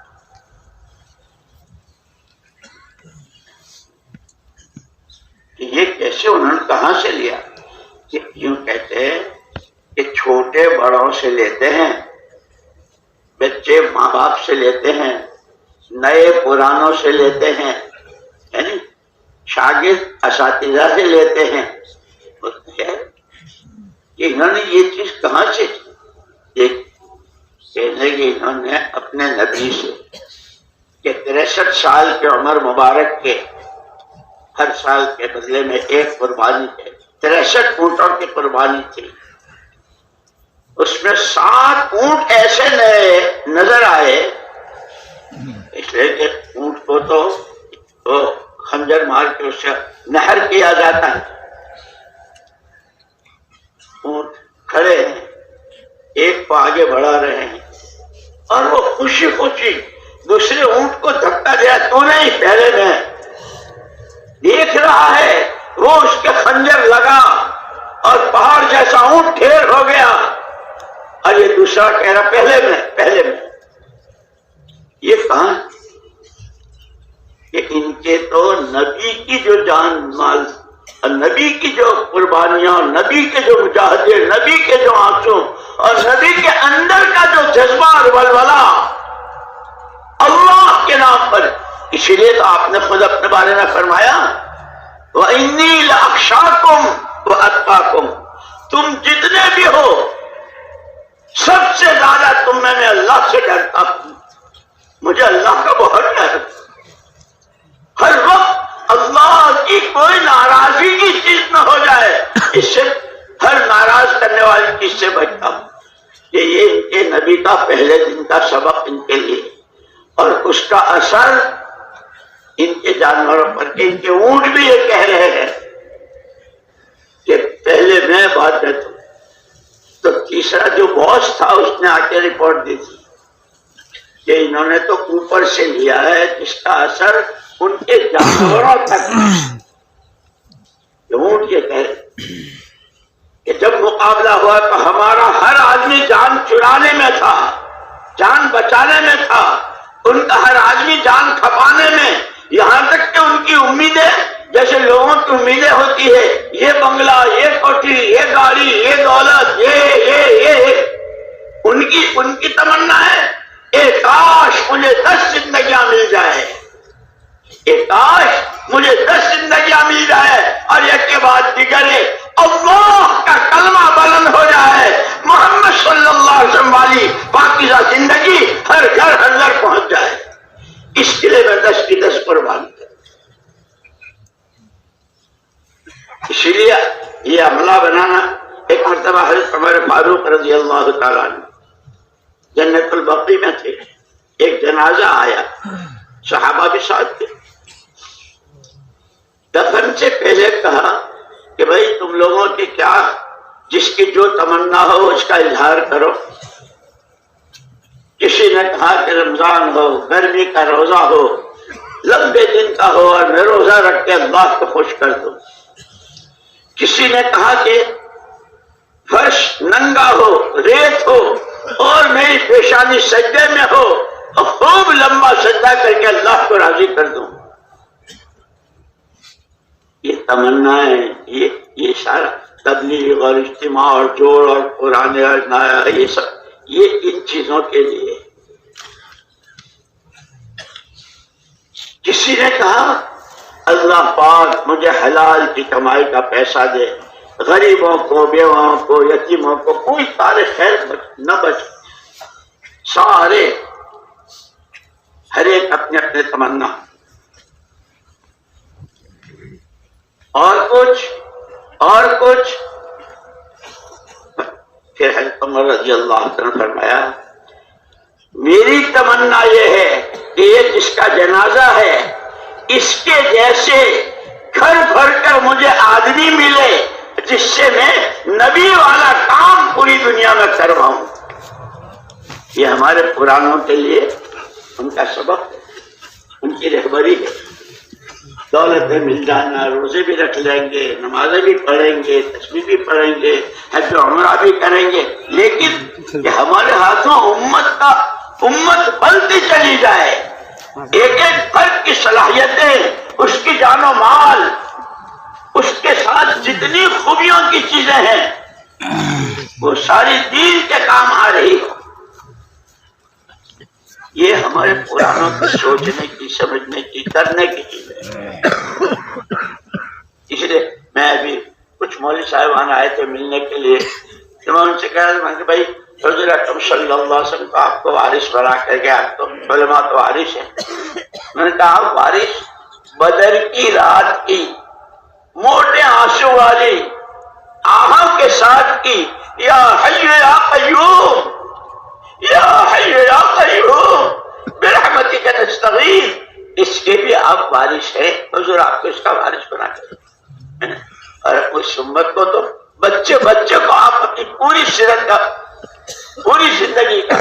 یہ کیسے انہوں نے کہاں سے لیا؟ کہ یوں کہتے ہیں کہ چھوٹے بڑوں سے لیتے ہیں، بچے ماں باپ سے لیتے ہیں، نئے پرانوں سے لیتے ہیں، یعنی شاگرد اساتذہ سے لیتے ہیں. کہ انہوں نے یہ چیز کہاں سے کہنے کہ انہوں نے اپنے نبی سے کہ 63 سال کی عمر مبارک کے ہر سال کے بدلے میں ایک قربانی تھے، 63 اونٹوں کی قربانی تھی. اس میں 7 اونٹ ایسے نئے نظر آئے، اس لیے کہ اونٹ کو تو خنجر مار کے اس سے نہر کیا جاتا ہے. اونٹ کھڑے ہیں، ایک کو آگے بڑھا رہے ہیں اور وہ خوشی خوشی دوسرے اونٹ کو دھکا دیا، تو نہیں پہلے میں دیکھ رہا ہے. وہ اس کے خنجر لگا اور پہاڑ جیسا اونٹ ڈھیر ہو گیا، اور یہ دوسرا کہہ رہا پہلے میں. یہ کہاں کہ ان کے تو نبی کی جو جان مال اور نبی کی جو قربانیاں، نبی کے جو مجاہدے، نبی کے جو آنسو اور نبی کے اندر کا جو جذبہ اور ولولہ اللہ کے نام پر. اسی لیے تو آپ نے خود اپنے بارے میں فرمایا وَإِنِّي لَأَخْشَاكُمْ وَأَتْقَاكُمْ، تم جتنے بھی ہو سب سے تم میں اللہ سے ڈرتا ہوں، مجھے اللہ کا بہت ڈر، ہر وقت اللہ کی کوئی ناراضگی کی چیز نہ ہو جائے، اس سے ہر ناراض کرنے والی چیز سے بچتا ہوں۔ یہ نبی کا پہلے دن کا سبق ان کے لیے، اور اس کا اثر ان کے جانوروں پر، ان کے اونٹ بھی یہ کہہ رہے ہیں کہ پہلے میں بعد میں تو تیسرا جو باس تھا اس نے آ کے رپورٹ دی تھی کہ انہوں نے تو اوپر سے لیا ہے جس کا اثر ان کے جانوروں تک۔ اونٹ یہ کہے کہ جب مقابلہ ہوا تو ہمارا ہر آدمی جان چرانے میں تھا، جان بچانے میں تھا، ان کا ہر آدمی جان کھپانے میں، یہاں تک کہ ان کی امیدیں جیسے لوگوں کی امیدیں ہوتی ہے، یہ بنگلہ، یہ کوٹھی، یہ گاڑی، یہ دولت، یہ ان کی تمنا ہے کہ کاش مجھے 10 زندگیاں مل جائے، کہ کاش مجھے 10 زندگیاں مل جائے اور ایک کے بعد دیگر اللہ کا کلمہ بلند ہو جائے، محمد صلی اللہ علیہ وسلم والی پاکیزہ زندگی ہر گھر ہر گھر پہنچ جائے، اس کے لیے میں 10 کی 10 قربان کروں۔ اسی لیے یہ عملہ بنانا، ایک مرتبہ حضرت عمر فاروق رضی اللہ تعالیٰ عنہ جنت البقیع میں تھے، ایک جنازہ آیا، صحابہ بھی ساتھ تھے، دفن سے پہلے کہا کہ بھائی تم لوگوں کی کیا، جس کی جو تمنا ہو اس کا اظہار کرو۔ کسی نے کہا کہ رمضان ہو، گرمی کا روزہ ہو، لمبے دن کا ہو اور میں روزہ رکھ کے اللہ کو خوش کر دوں۔ کسی نے کہا کہ فرش ننگا ہو، ریت ہو اور میری پیشانی سجدے میں ہو اور خوب لمبا سجدہ کر کے اللہ کو راضی کر دوں۔ یہ تمنا ہے، یہ سارا تبلیغ اور اجتماع اور جوڑ اور قرآن اور نایا، یہ سب یہ ان چیزوں کے لیے۔ کسی نے کہا اللہ پاک مجھے حلال کی کمائی کا پیسہ دے، غریبوں کو، بیواؤں کو، یتیموں کو کوئی سارے خیر نہ بچ، سارے ہر ایک اپنے اپنے تمنا۔ اور کچھ پھر حضرت عمر رضی اللہ عنہ فرمایا میری تمنا یہ ہے کہ یہ جس کا جنازہ ہے اس کے جیسے گھر بھر کر مجھے آدمی ملے جس سے میں نبی والا کام پوری دنیا میں کرواؤں۔ یہ ہمارے پرانوں کے لیے ان کا سبق ہے، ان کی رہبری ہے۔ دولتیں مل جانا، روزے بھی رکھ لیں گے، نمازیں بھی پڑھیں گے، تسبیح بھی پڑھیں گے، حج و عمرہ بھی کریں گے، لیکن کہ ہمارے ہاتھوں امت بلتی چلی جائے، ایک ایک فرد کی صلاحیتیں، اس کی جان و مال، اس کے ساتھ جتنی خوبیوں کی چیزیں ہیں وہ ساری دین کے کام آ رہی ہو۔ یہ ہمارے پرانوں کی سوچنے کی، سمجھنے کی، کرنے کی چیز ہے۔ اس لیے میں ابھی کچھ مولوی صاحبان آئے تھے ملنے کے لیے، تو میں ان سے کہہ رہا تھا کہ بھائی حضور اکرم صلی اللہ علیہ وسلم کو آپ کو وارث بنا کر کے، آپ تو علماء تو وارث ہیں۔ میں نے کہا آپ وارث بدر کی رات کی موٹے آنسو والی آہوں کے ساتھ کی، یا حی یا قیوم، یا حی یا قیوم برحمتک نستغیث، اس کے بھی آپ وارث ہیں، حضور آپ کو اس کا وارث بنا کر۔ اور اس امت کو تو بچے کو آپ اپنی پوری سیرت کا، پوری زندگی کا،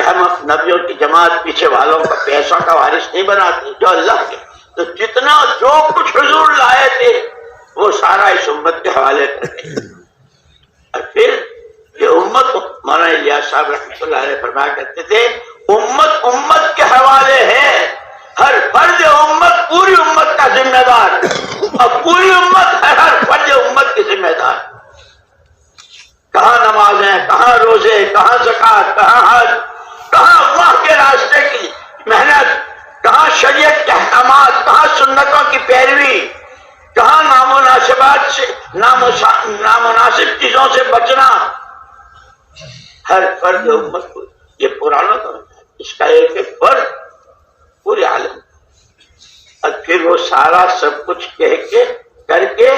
ہم نبیوں کی جماعت پیچھے والوں کا پیسہ کا وارث نہیں بناتے، جو اللہ کے، تو جتنا جو کچھ حضور لائے تھے وہ سارا اس امت کے حوالے کرتے۔ اور پھر یہ امت، مولانا الیاس صاحب رحمۃ اللہ علیہ فرمایا کرتے تھے امت کے حوالے ہے، ہر فرد امت پوری امت کا ذمہ دار، اور پوری امت ہے ہر فرد امت کی ذمہ دار۔ کہاں نمازیں، کہاں روزے، کہاں زکوٰۃ، کہاں حج، کہاں اللہ کے راستے کی محنت، کہاں شریعت کے احکامات، کہاں سنتوں کی پیروی، کہاں نامناسب چیزوں سے بچنا۔ ہر فرد امت کو، یہ پرانوں کا اس کا ایک ایک فرد پورے عالم، اور پھر وہ سارا سب کچھ کہہ کے کر کے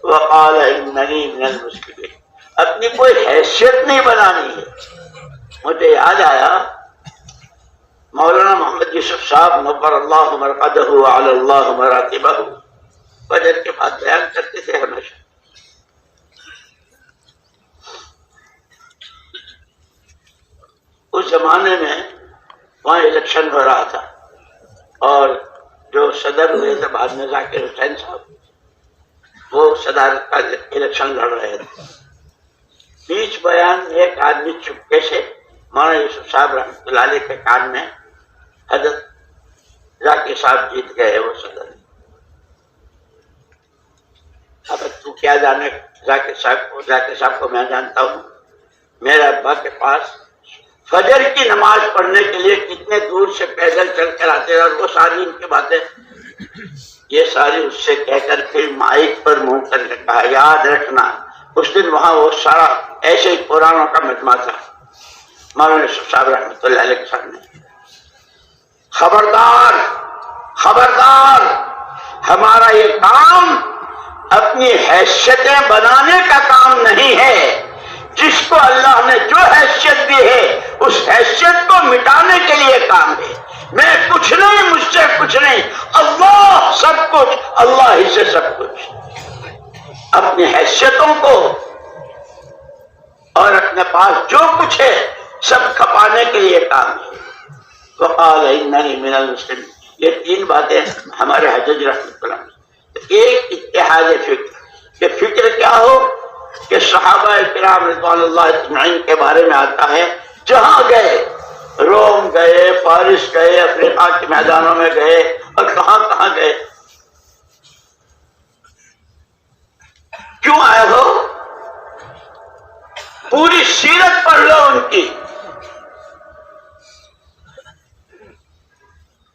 وقال اننی من المسلمین، اپنی کوئی حیثیت نہیں بنانی ہے۔ مجھے یاد آیا مولانا محمد یوسف صاحب نور اللہ مرقدہ وعلی اللہ مراتبہ فجر کے بعد بیان کرتے تھے ہمیشہ، اس زمانے میں وہاں الیکشن ہو رہا تھا، اور جو صدر ہوئے تھے بعد میں ذاکر حسین صاحب، وہ صدارت کا الیکشن لڑ رہے تھے۔ بیچ بیان میں ایک آدمی چپکے سے مولانا یوسف صاحب رحمۃ اللہ علیہ کے کان میں حضرت ذاکر صاحب جیت گئے وہ صدر۔ اب تو کیا جانے ذاکر صاحب کو میں جانتا ہوں، میرے ابا کے پاس فجر کی نماز پڑھنے کے لیے کتنے دور سے پیدل چل کر آتے ہیں، اور وہ ساری ان کی باتیں یہ ساری اس سے کہہ کر پھر مائک پر منہ کر کے کہا یاد رکھنا اس دن وہاں وہ سارا ایسے ہی قرآنوں کا مجمع تھا مولانا یوسف صاحب رحمۃ اللہ علیہ کے سامنے، خبردار خبردار، ہمارا یہ کام اپنی حیثیتیں بنانے کا کام نہیں ہے، جس کو اللہ نے جو حیثیت دی ہے اس حیثیت کو مٹانے کے لیے کام ہے۔ میں کچھ نہیں، مجھ سے کچھ نہیں، اللہ سب کچھ، اللہ ہی سے سب کچھ۔ اپنی حیثیتوں کو اور اپنے پاس جو کچھ ہے سب کھپانے کے لیے کام ہے۔ وقال اننی من المسلمین، یہ تین باتیں ہمارے حجج رحمۃ اللہ علیہ۔ ایک اتحاد فکر، کہ فکر کیا ہو کہ صحابہ کرام رضوان اللہ اجمعین کے بارے میں آتا ہے، جہاں گئے، روم گئے، فارس گئے، افریقہ کے میدانوں میں گئے، اور کہاں کہاں گئے، کیوں آئے ہو؟ پوری سیرت پڑھ لو ان کی،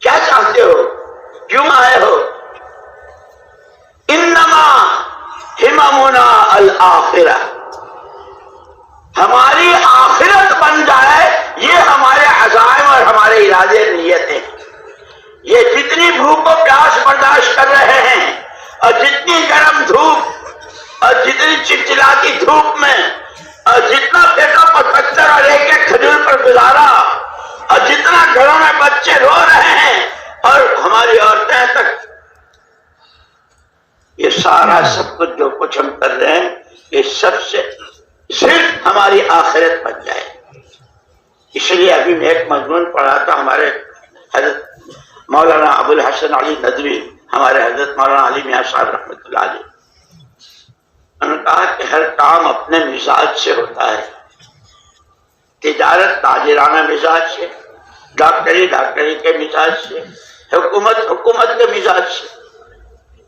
کیا چاہتے ہو، کیوں آئے ہو؟ انما ہممنا الآخرہ، ہماری آخرت بن جائے، یہ ہمارے عزائم اور ہمارے ارادے نیتیں۔ یہ جتنی بھوک و پیاس برداشت کر رہے ہیں، اور جتنی گرم دھوپ اور جتنی چلچلاتی دھوپ میں، اور جتنا پھینکا پتھر اور ایک ایک کھجور پر گزارا، اور جتنا گھروں میں بچے رو رہے ہیں اور ہماری عورتیں تک، یہ سارا سب کچھ جو کچھ ہم کر رہے ہیں یہ سب سے صرف ہماری آخرت بن جائے۔ اس لیے ابھی میں ایک مضمون پڑھا تھا، ہمارے حضرت مولانا ابو الحسن علی ندوی، ہمارے حضرت مولانا علی میاں صاحب رحمۃ اللہ علیہ، انہوں نے کہا کہ ہر کام اپنے مزاج سے ہوتا ہے، تجارت تاجرانہ مزاج سے، ڈاکٹری ڈاکٹری کے مزاج سے، حکومت حکومت کے مزاج سے،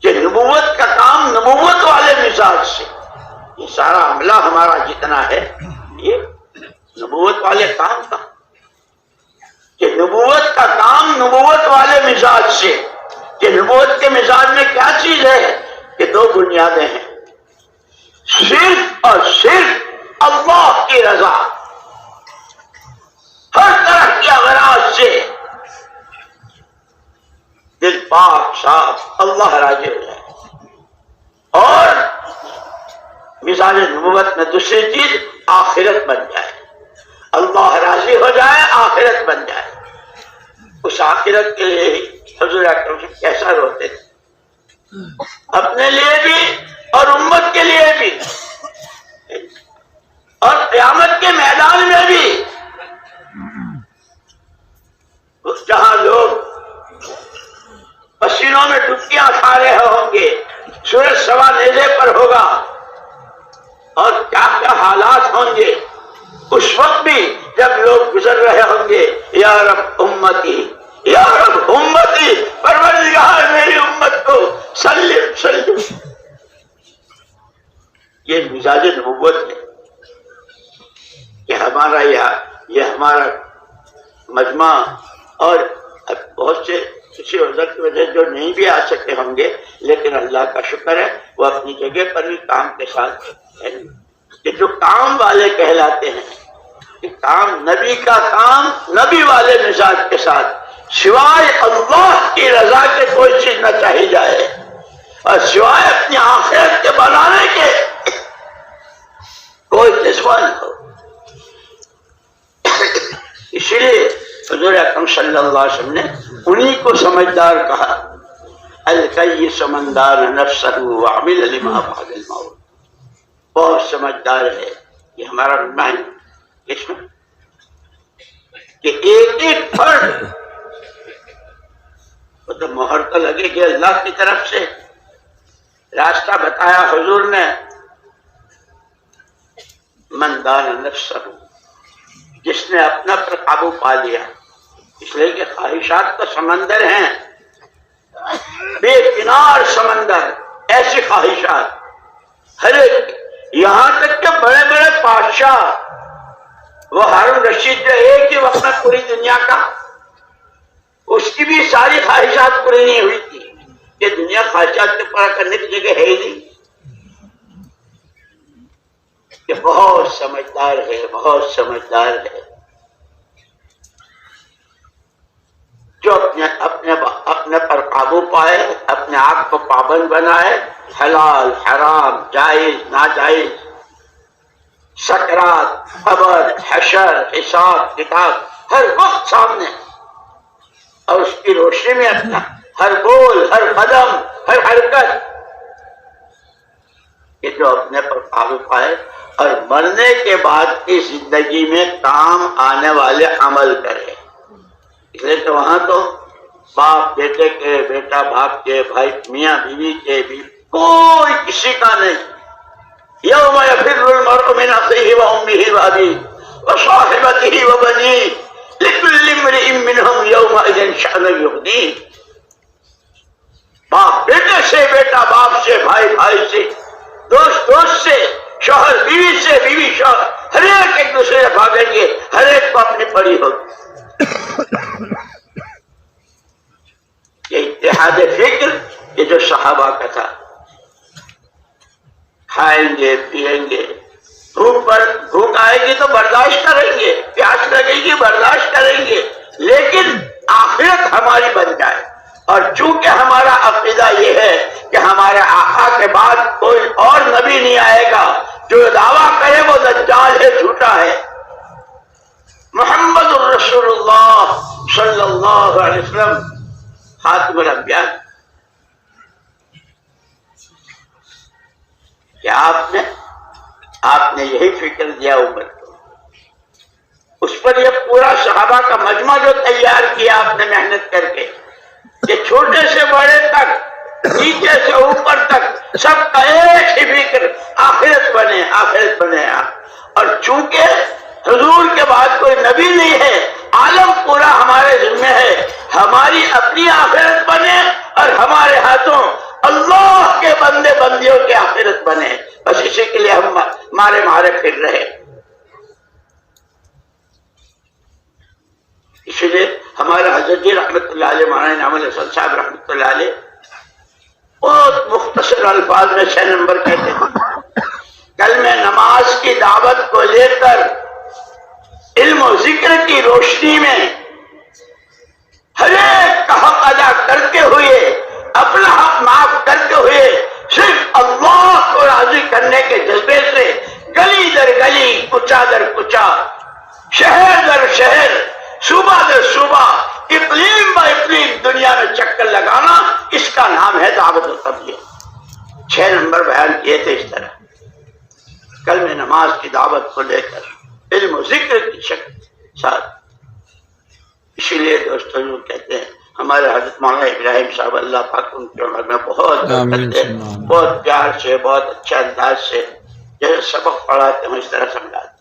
کہ نبوت کا کام نبوت والے مزاج سے۔ یہ سارا عملہ ہمارا جتنا ہے یہ نبوت والے کام کا، کہ نبوت کا کام نبوت والے مزاج سے، کہ نبوت کے مزاج میں کیا چیز ہے کہ دو بنیادیں ہیں، صرف اور صرف اللہ کی رضا، ہر طرح کی اغراض سے دل پاک صاف، اللہ راضی ہو جائے، اور مزاج نبوت میں دوسری چیز آخرت بن جائے، اللہ راضی ہو جائے، آخرت بن جائے۔ اس آخرت کے لیے حضور اکرم کیسا روتے تھے، اپنے لیے بھی اور امت کے لیے بھی، اور قیامت کے میدان میں بھی، جہاں لوگ پسینوں میں ڈبکیاں کھا رہے ہوں گے، سورج سوا نیزے پر ہوگا، اور کیا کیا حالات ہوں گے اس وقت بھی، جب لوگ گزر رہے ہوں گے، یا رب امتی، یا رب امتی، پروردگار میری امت کو سلم سلم۔ یہ مزاج نبوت ہے کہ ہمارا یہ ہمارا مجمع، اور بہت سے کسی عذر کی وجہ جو نہیں بھی آ سکتے ہوں گے، لیکن اللہ کا شکر ہے وہ اپنی جگہ پر بھی کام کے ساتھ ہے، کہ جو کام والے کہلاتے ہیں کہ کام نبی کا کام نبی والے مزاج کے ساتھ، سوائے اللہ کی رضا کے کوئی چیز نہ چاہی جائے، اور سوائے اپنی آخرت کے بنانے کے کوئی جذبہ نہ ہو۔ اسی لیے حضور اکرم صلی اللہ علیہ وسلم نے انہی کو سمجھدار کہا، الکیس سمندار نفسہ وعمل لما بعد الموت۔ بہت سمجھدار ہے یہ ہمارا رحمان اس میں کہ ایک ایک فرد وہ تو مہر تو لگے کہ اللہ کی طرف سے راستہ بتایا حضور نے، من دان نفسہ، جس نے اپنا پر قابو پا لیا، اس لیے کہ خواہشات تو سمندر ہیں، بے کنار سمندر، ایسی خواہشات ہر ایک، یہاں تک کہ بڑے بڑے بادشاہ، وہ ہارون رشید جو ایک ہی وقت میں پوری دنیا کا، اس کی بھی ساری خواہشات پوری نہیں ہوئی تھی، یہ دنیا خواہشات کے پورا کرنے کی جگہ ہے ہی نہیں۔ یہ بہت سمجھدار ہے، بہت سمجھدار ہے، جو اپنے پر قابو پائے، اپنے آپ کو پابند بنائے، حلال حرام جائز ناجائز، سکرات قبر حشر حساب کتاب ہر وقت سامنے، اور اس کی روشنی میں اپنا ہر بول ہر قدم ہر حرکت، کہ جو اپنے پر قابو پائے اور مرنے کے بعد کی زندگی میں کام آنے والے عمل کرے۔ اس لیے کہ وہاں تو باپ بیٹے کے، بیٹا باپ کے، بھائی میاں بیوی کے بھی کوئی کسی کا نہیں۔ یوم یفر المرء من اخیہ وامہ وابیہ وصاحبتہ وبنیہ لکل امرئ منہم یومئذ شأن یغنیہ۔ باپ بیٹے سے، بیٹا باپ سے، بھائی بھائی سے، دوست دوست سے، شوہر بیوی سے، بیوی شوہر، ہر ایک دوسرے سے بھاگیں گے، ہر ایک کو اپنی پڑی ہوگی۔ یہ اتحاد فکر یہ جو صحابہ کا تھا، کھائیں گے پیئیں گے، بھوک آئے گی تو برداشت کریں گے، پیاس لگے گی برداشت کریں گے، لیکن آخرت ہماری بن جائے۔ اور چونکہ ہمارا عقیدہ یہ ہے کہ ہمارے آقا کے بعد کوئی اور نبی نہیں آئے گا، جو دعویٰ کرے وہ دجال ہے، جھوٹا ہے۔ محمد الرسول اللہ صلی اللہ علیہ وسلم خاتم الانبیاء، کہ آپ نے یہی فکر دیا امت کو، اس پر یہ پورا صحابہ کا مجمع جو تیار کیا آپ نے محنت کر کے، کہ چھوٹے سے بڑے تک، نیچے سے اوپر تک، سب کا ایک ہی فکر آخرت بنے، آخرت بنے۔ اور چونکہ حضور کے بعد کوئی نبی نہیں ہے، عالم پورا ہمارے ذمہ ہے، ہماری اپنی آخرت بنے اور ہمارے ہاتھوں اللہ کے بندے بندیوں کی آخرت بنے، بس اسی کے لیے ہم مارے پھر رہے۔ اسی لیے ہمارے حضرت جی رحمت اللہ علیہ، مولانا انعام الحسن صاحب رحمت اللہ علیہ بہت مختصر الفاظ میں 6 نمبر کہتے ہیں، کلمہ نماز کی دعوت کو لے کر علم و ذکر کی روشنی میں ہر ایک کا حق ادا کرتے ہوئے، اپنا حق معاف کرتے ہوئے، صرف اللہ کو راضی کرنے کے جذبے سے گلی در گلی، کوچہ در کوچہ، شہر در شہر، صوبہ در صوبہ، اقلیم با اقلیم دنیا میں چکر لگانا، اس کا نام ہے دعوت و تبلیغ۔ 6 نمبر بیان کیے تھے اس طرح، کلمہ نماز کی دعوت کو لے کر علم و ذکر کی شکل ساتھ۔ اسی لیے دوستوں جو کہتے ہیں، ہمارے حضرت مولانا ابراہیم صاحب اللہ پاک ان کی عمر میں بہت پیار سے، بہت اچھے انداز سے جیسے سبق پڑھاتے ہیں اس طرح سمجھاتے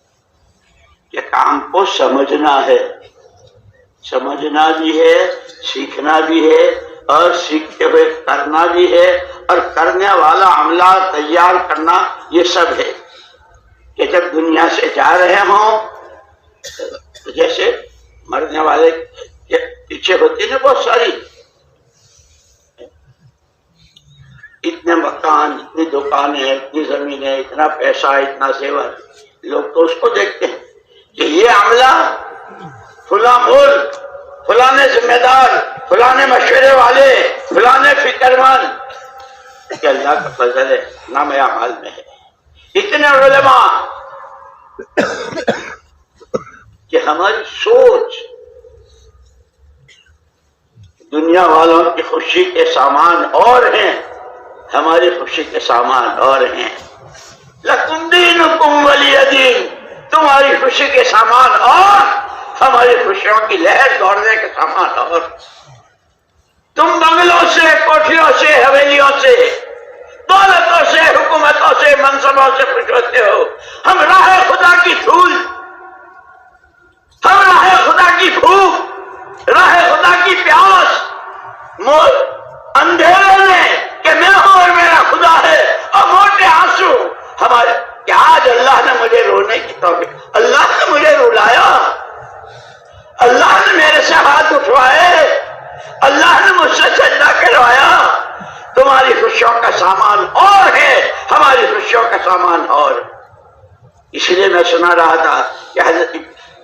کہ کام کو سمجھنا ہے، سمجھنا بھی ہے، سیکھنا بھی ہے، اور سیکھتے ہوئے کرنا بھی ہے، اور کرنے والا عملہ تیار کرنا، یہ سب ہے کہ جب دنیا سے جا رہے ہوں تو جیسے مرنے والے کے پیچھے ہوتی نا بہت ساری، اتنے مکان، اتنی دکانیں، اتنی زمینیں، اتنا پیسہ، اتنا زیور، لوگ تو اس کو دیکھتے ہیں، کہ یہ عملہ فلاں ملک، فلانے ذمہ دار، فلانے مشورے والے، فلانے فکر مند، کہ اللہ کا فضل ہے نام اعمال میں ہے۔ اتنے علماء کہ ہماری سوچ دنیا والوں کی خوشی کے سامان اور ہیں، ہماری خوشی کے سامان اور ہیں۔ لکم دینکم ولی دین، تمہاری خوشی کے سامان اور ہماری خوشیوں کی لہر دوڑنے کے سامان اور۔ تم بنگلوں سے، کوٹھیوں سے، حویلیوں سے، دولتوں سے، حکومتوں سے، منصبوں سے خوش ہوتے ہو، ہم راہ خدا کی دھول، ہم راہ خدا کی بھوک، راہ خدا کی پیاس، اندھیرے میں کہ میں ہوں اور میرا خدا ہے، اور موٹے آنسو ہمارے کہ آج اللہ نے مجھے رونے کی توفیق، اللہ نے مجھے رلایا، اللہ نے میرے سے ہاتھ اٹھوائے، اللہ نے مجھ سے سجدہ کروایا۔ تمہاری خوشیوں کا سامان اور ہے، ہماری خوشیوں کا سامان اور۔ اس لیے میں سنا رہا تھا کہ حضرت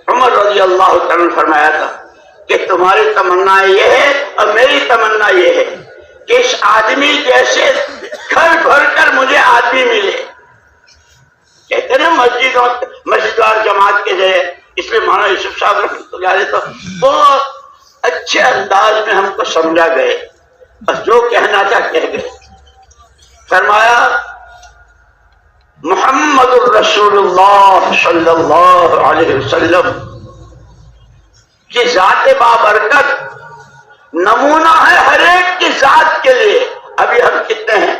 عمر رضی اللہ تعالیٰ نے فرمایا تھا کہ تمہاری تمنا یہ ہے اور میری تمنا یہ ہے کہ اس آدمی جیسے گھر بھر کر مجھے آدمی ملے۔ کہتے ہیں مسجد اور جماعت کے ذریعے، اس لیے مولانا یوسف صاحب رحمۃ اللہ علیہ تو بہت اچھے انداز میں ہم کو سمجھا گئے، بس جو کہنا تھا کہہ گئے۔ فرمایا محمد الرسول اللہ صلی اللہ علیہ وسلم کی ذات بابرکت نمونہ ہے ہر ایک کی ذات کے لیے۔ ابھی ہم کتنے ہیں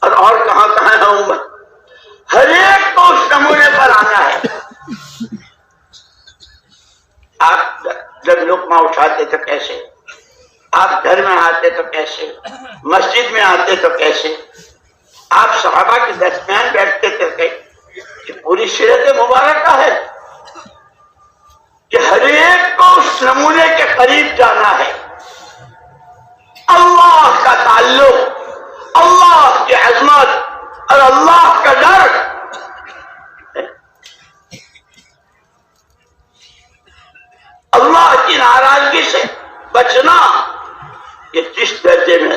اور کہاں کہاں ہے امت، ہر ایک کو اس نمونے پر آنا ہے۔ آپ جب لقمہ اٹھاتے تو کیسے، آپ گھر میں آتے تو کیسے، مسجد میں آتے تو کیسے، آپ صحابہ کے درمیان بیٹھتے تھے کہ پوری سیرت مبارکہ ہے کہ ہر ایک کو اس نمونے کے قریب جانا ہے۔ اللہ کا تعلق، اللہ کی عظمت اور اللہ کا ڈر، اللہ کی ناراضگی سے بچنا، یہ جس درجے میں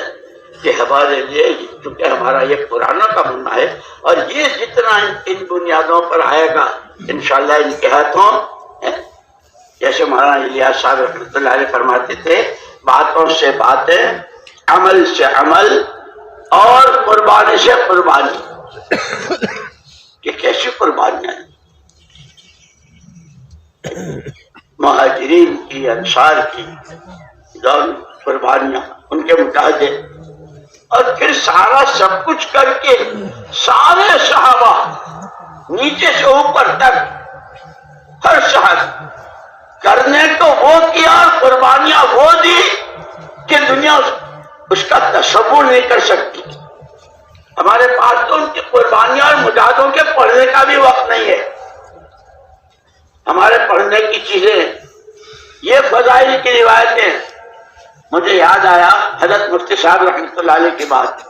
کہ ہمارے لیے، چونکہ ہمارا یہ پرانا تمنا ہے اور یہ جتنا ان بنیادوں پر آئے گا انشاءاللہ ان کے ہاتھوں، جیسے مولانا الیاس صاحب رحمۃ اللہ علیہ فرماتے تھے، باتوں سے باتیں، عمل سے عمل اور قربانی سے قربانی۔ کہ کیسی قربانیاں ہیں، مہاجرین کی، انصار کی قربانیاں ان کے متعدد، اور پھر سارا سب کچھ کر کے سارے صحابہ نیچے سے اوپر تک ہر شخص کرنے کو وہ کیا اور قربانیاں وہ دی کہ دنیا اس کا تصور نہیں کر سکتی۔ ہمارے پاس تو ان کی قربانیاں اور مجاہدوں کے پڑھنے کا بھی وقت نہیں ہے۔ ہمارے پڑھنے کی چیزیں، یہ فضائل کی روایتیں، مجھے یاد آیا حضرت مفتی صاحب رحمۃ اللہ علیہ کی بات۔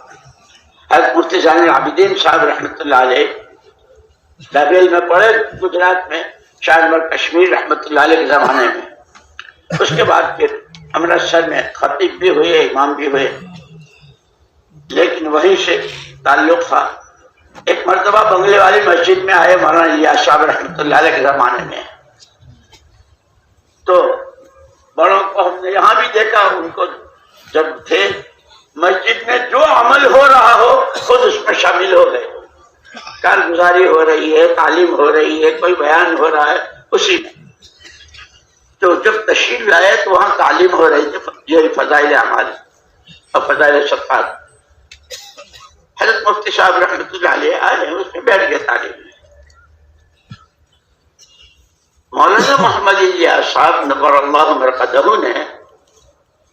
حضرت مفتی زین العابدین صاحب رحمۃ اللہ علیہ لبیل میں پڑھے گجرات میں، شاہ کشمیر رحمۃ اللہ علیہ کے زمانے میں، اس کے بعد پھر امرتسر میں خطیب بھی ہوئے، امام بھی ہوئے، لیکن وہیں سے تعلق تھا۔ ایک مرتبہ بنگلے والی مسجد میں آئے مولانا الیاس صاحب رحمۃ اللہ علیہ کے زمانے میں، تو بڑوں کو ہم نے یہاں بھی دیکھا، ان کو جب تھے مسجد میں جو عمل ہو رہا ہو خود اس میں شامل ہو گئے، کارگزاری ہو رہی ہے، تعلیم ہو رہی ہے، کوئی بیان ہو رہا ہے اسی میں۔ تو جب تشریف لائے تو وہاں تعلیم ہو رہی تھی، یہ فضائل اعمال اور فضائل صدقات۔ حضرت مفتی صاحب رحمۃ اللہ علیہ آئے، اس میں بیٹھ گئے تعلیم میں۔ مولانا محمد الیاس صاحب نبر اللہ مرقدہ نے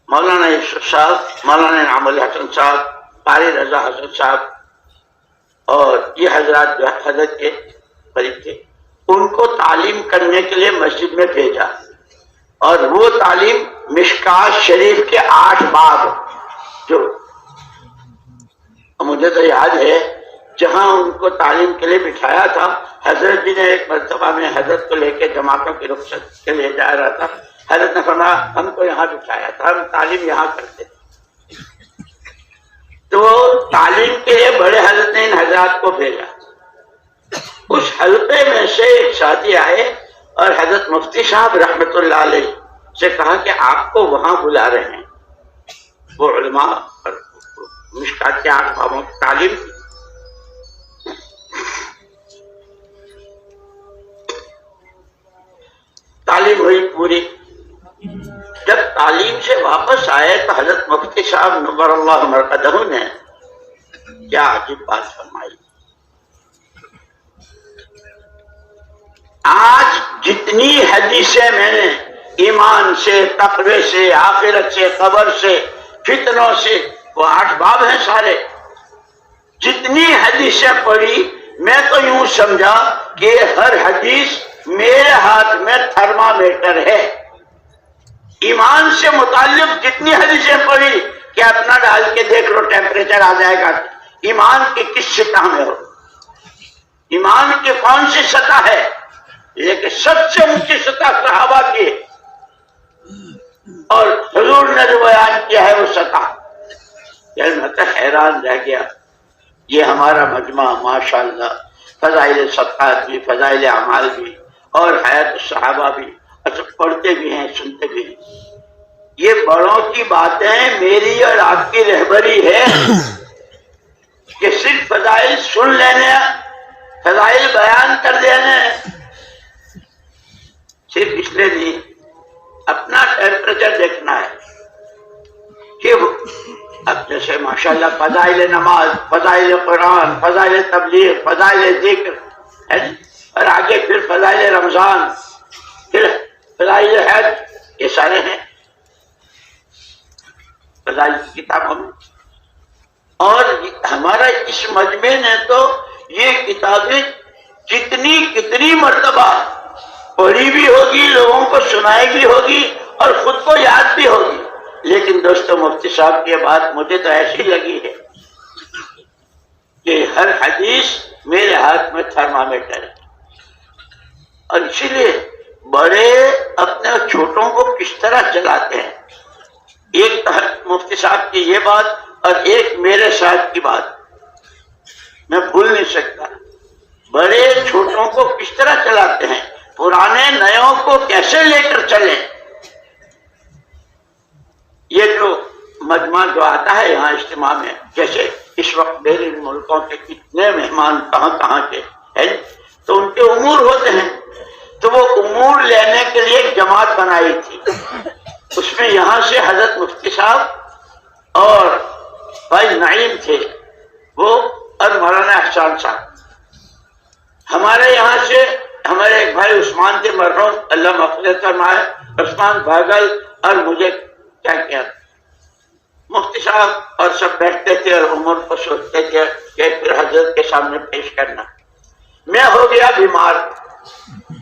مولانا یوسف صاحب، مولانا انعام الحسن صاحب، قاری رضا حسن صاحب اور یہ حضرات جو حضرت کے قریب تھے، ان کو تعلیم کرنے کے لیے مسجد میں بھیجا، اور وہ تعلیم مشکات شریف کے 8 باب، جو مجھے تو یاد ہے جہاں ان کو تعلیم کے لیے بٹھایا تھا، حضرت جی نے ایک مرتبہ میں حضرت کو لے کے جماعتوں کی رخصت کے لیے جا رہا تھا، حضرت نے فرمایا ہم کو یہاں بٹھایا تھا، ہم تعلیم یہاں کرتے تھے۔ تو تعلیم کے لیے بڑے حضرت نے ان حضرات کو بھیجا۔ اس حلقے میں سے ایک ساتھی آئے اور حضرت مفتی صاحب رحمت اللہ علیہ سے کہا کہ آپ کو وہاں بلا رہے ہیں۔ وہ علماء اور مشکات کے 8 بابوں کی تعلیم تھی۔ تعلیم ہوئی پوری۔ جب تعلیم سے واپس آئے تو حضرت مفتی صاحب نور اللہ مرقدہ نے کیا عجیب بات فرمائی۔ آج جتنی حدیثیں میں نے ایمان سے، تقوی سے، آخرت سے، قبر سے، فتنوں سے، وہ 8 باب ہیں سارے، جتنی حدیثیں پڑھی میں تو یوں سمجھا کہ ہر حدیث میرے ہاتھ میں تھرمامیٹر ہے۔ ایمان سے متعلق جتنی حدیثیں پڑھی کہ اپنا ڈال کے دیکھ لو ٹیمپریچر آ جائے گا ایمان کی کس سطح میں ہو، ایمان کی کون سی سطح ہے۔ لیکن سب سے اونچی سطح صحابہ کی ہے، اور حضور نے جو بیان کیا ہے وہ سطح، یعنی میں تو حیران رہ گیا۔ یہ ہمارا مجمع ماشاءاللہ فضائل صدقات بھی، فضائل اعمال بھی، اور حیات الصحابہ بھی، اچھا پڑھتے بھی ہیں، سنتے بھی ہیں۔ یہ بڑوں کی باتیں میری اور آپ کی رہبری ہے کہ صرف فضائل سن لینے، فضائل بیان کر دینے، صرف اس لیے نہیں، اپنا ٹیمپریچر دیکھنا ہے کہ اب جیسے ماشاءاللہ فضائل نماز، فضائل قرآن، فضائل تبلیغ، فضائل ذکر ہے، اور آگے پھر فضائل رمضان، پھر فضائل حج، یہ سارے ہیں فضائل کی کتابوں میں۔ اور ہمارا اس مجمع نے تو یہ کتابیں کتنی مرتبہ پڑھی بھی ہوگی، لوگوں کو سنائی بھی ہوگی، اور خود کو یاد بھی ہوگی۔ لیکن دوستو مفتی صاحب کی بات مجھے تو ایسی لگی ہے کہ ہر حدیث میرے ہاتھ میں تھرمامیٹر ہے، اور اسی لیے بڑے اپنے چھوٹوں کو کس طرح چلاتے ہیں۔ ایک مفتی صاحب کی یہ بات اور ایک میرے ساتھ کی بات میں بھول نہیں سکتا۔ بڑے چھوٹوں کو کس طرح چلاتے ہیں، پرانے نیوں کو کیسے لے کر چلیں۔ یہ جو مجمع جو آتا ہے یہاں اجتماع میں، جیسے اس وقت بیرون ملکوں کے کتنے مہمان کہاں کے ہیں، تو ان کے امور ہوتے ہیں، تو وہ امور لینے کے لیے ایک جماعت بنائی تھی۔ اس میں یہاں سے حضرت مفتی صاحب اور بھائی نعیم تھے وہ، اور مولانا احسان صاحب۔ ہمارے یہاں سے ہمارے ایک بھائی عثمان تھے مرحوم، اللہ مغفرت فرمائے، عثمان بھاگل، اور مجھے کیا مفتی صاحب، اور سب بیٹھتے تھے اور عمر کو سوچتے تھے کہ پھر حضرت کے سامنے پیش کرنا۔ میں ہو گیا بیمار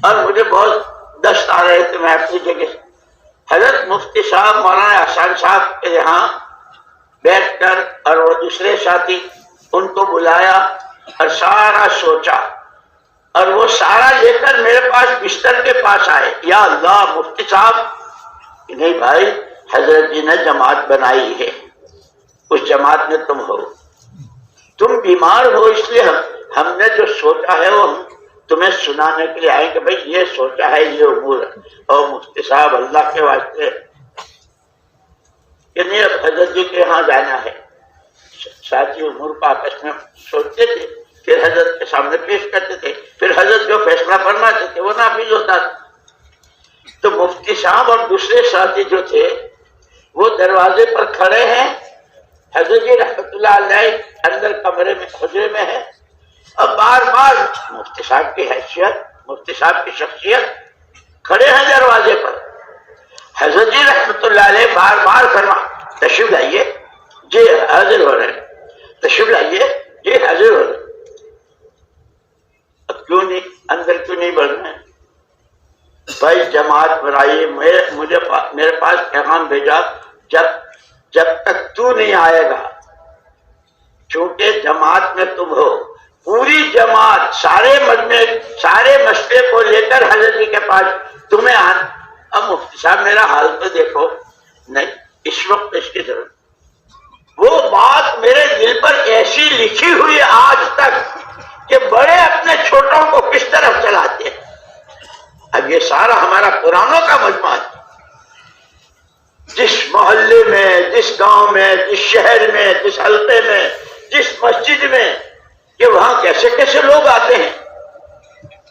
اور مجھے بہت دست آ رہے تھے، میں اپنی جگہ حضرت مفتی صاحب مولانا احسان صاحب کے یہاں بیٹھ کر، اور وہ دوسرے ساتھی، ان کو بلایا اور سارا سوچا، اور وہ سارا لے کر میرے پاس بستر کے پاس آئے۔ یا اللہ مفتی صاحب، نہیں بھائی حضرت جی نے جماعت بنائی ہے، اس جماعت میں تم ہو، تم بیمار ہو، اس لیے ہم نے جو سوچا ہے وہ تمہیں سنانے کے لیے آئے کہ بھائی یہ سوچا ہے، یہ امور ہے۔ اور مفتی صاحب اللہ کے واسطے کہ نہیں اب حضرت جی کے یہاں جانا ہے، ساتھی امور کو آپس میں سوچتے تھے، پھر حضرت کے سامنے پیش کرتے تھے، پھر حضرت جو فیصلہ فرماتے تھے وہ نافذ ہوتا تھا۔ تو مفتی صاحب اور دوسرے ساتھی جو تھے وہ دروازے پر کھڑے ہیں، حضرت جی رحمت اللہ علیہ اندر کمرے میں حجرے میں ہے، اور بار بار مفتی صاحب کی حیثیت، مفتی صاحب کی شخصیت، کھڑے ہیں دروازے پر۔ حضرت جی رحمت اللہ علیہ بار بار فرما تشریف لائیے، جی حاضر ہو رہے ہیں، تشریف لائیے، جی حاضر ہو رہے ہیں۔ اب کیوں نہیں اندر کیوں نہیں بڑھ رہے ہیں؟ بھائی جماعت بنائیے، میرے پاس پیغام بھیجا، جب تک تو نہیں آئے گا، چونکہ جماعت میں تم ہو، پوری جماعت سارے مجمع سارے مسئلے کو لے کر حضرت جی کے پاس تمہیں اب مفتی صاحب میرا حال تو دیکھو، نہیں اس وقت اس کی ضرورت، وہ بات میرے دل پر ایسی لکھی ہوئی آج تک کہ بڑے اپنے چھوٹوں کو کس طرف چلاتے ہیں۔ اب یہ سارا ہمارا پرانوں کا مجموعہ ہے، جس محلے میں، جس گاؤں میں، جس شہر میں، جس حلقے میں، جس مسجد میں، کہ وہاں کیسے کیسے لوگ آتے ہیں۔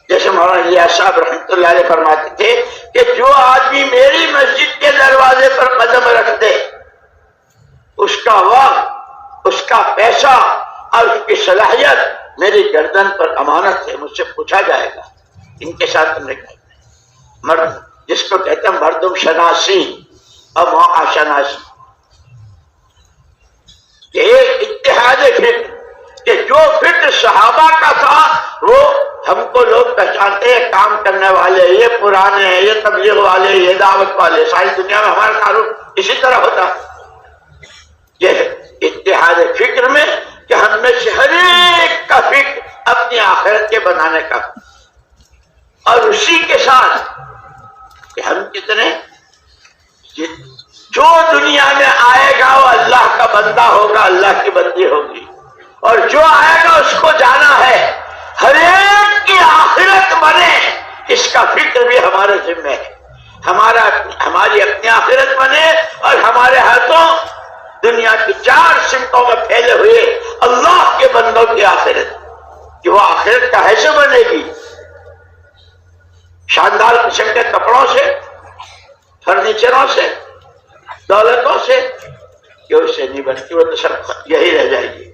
جیسے مولانا الیاس صاحب رحمۃ اللہ علیہ فرماتے تھے کہ جو آدمی میری مسجد کے دروازے پر قدم رکھ دے، اس کا وقت، اس کا پیسہ اور اس کی صلاحیت میری گردن پر امانت ہے، مجھ سے پوچھا جائے گا ان کے ساتھ تم نے کہا مرد، جس کو کہتے ہیں مردم شناسی اور موقع شناسی، کہ ایک اتحاد فکر، کہ جو فکر صحابہ کا تھا وہ ہم کو لوگ پہچانتے ہیں، کام کرنے والے یہ پرانے ہیں، یہ تبلیغ والے، یہ دعوت والے، ساری دنیا میں ہمارا تعارف اسی طرح ہوتا۔ یہ اتحاد فکر میں کہ ہم میں سے ہر ایک کا فکر اپنی آخرت کے بنانے کا، اور اسی کے ساتھ کہ ہم کتنے، جو دنیا میں آئے گا وہ اللہ کا بندہ ہوگا، اللہ کی بندی ہوگی، اور جو آئے گا اس کو جانا ہے، ہر ایک کی آخرت بنے، اس کا فکر بھی ہمارے ذمہ ہے، ہماری اپنی آخرت بنے، اور ہمارے ہاتھوں دنیا کی 4 سمتوں میں پھیلے ہوئے اللہ کے بندوں کی آخرت، کہ وہ آخرت کا ایسے بنے گی، شاندار قسم کے کپڑوں سے، فرنیچروں سے، دولتوں سے، کہ اس سے نہیں بنتی، وہ تو سب یہی رہ جائے گی۔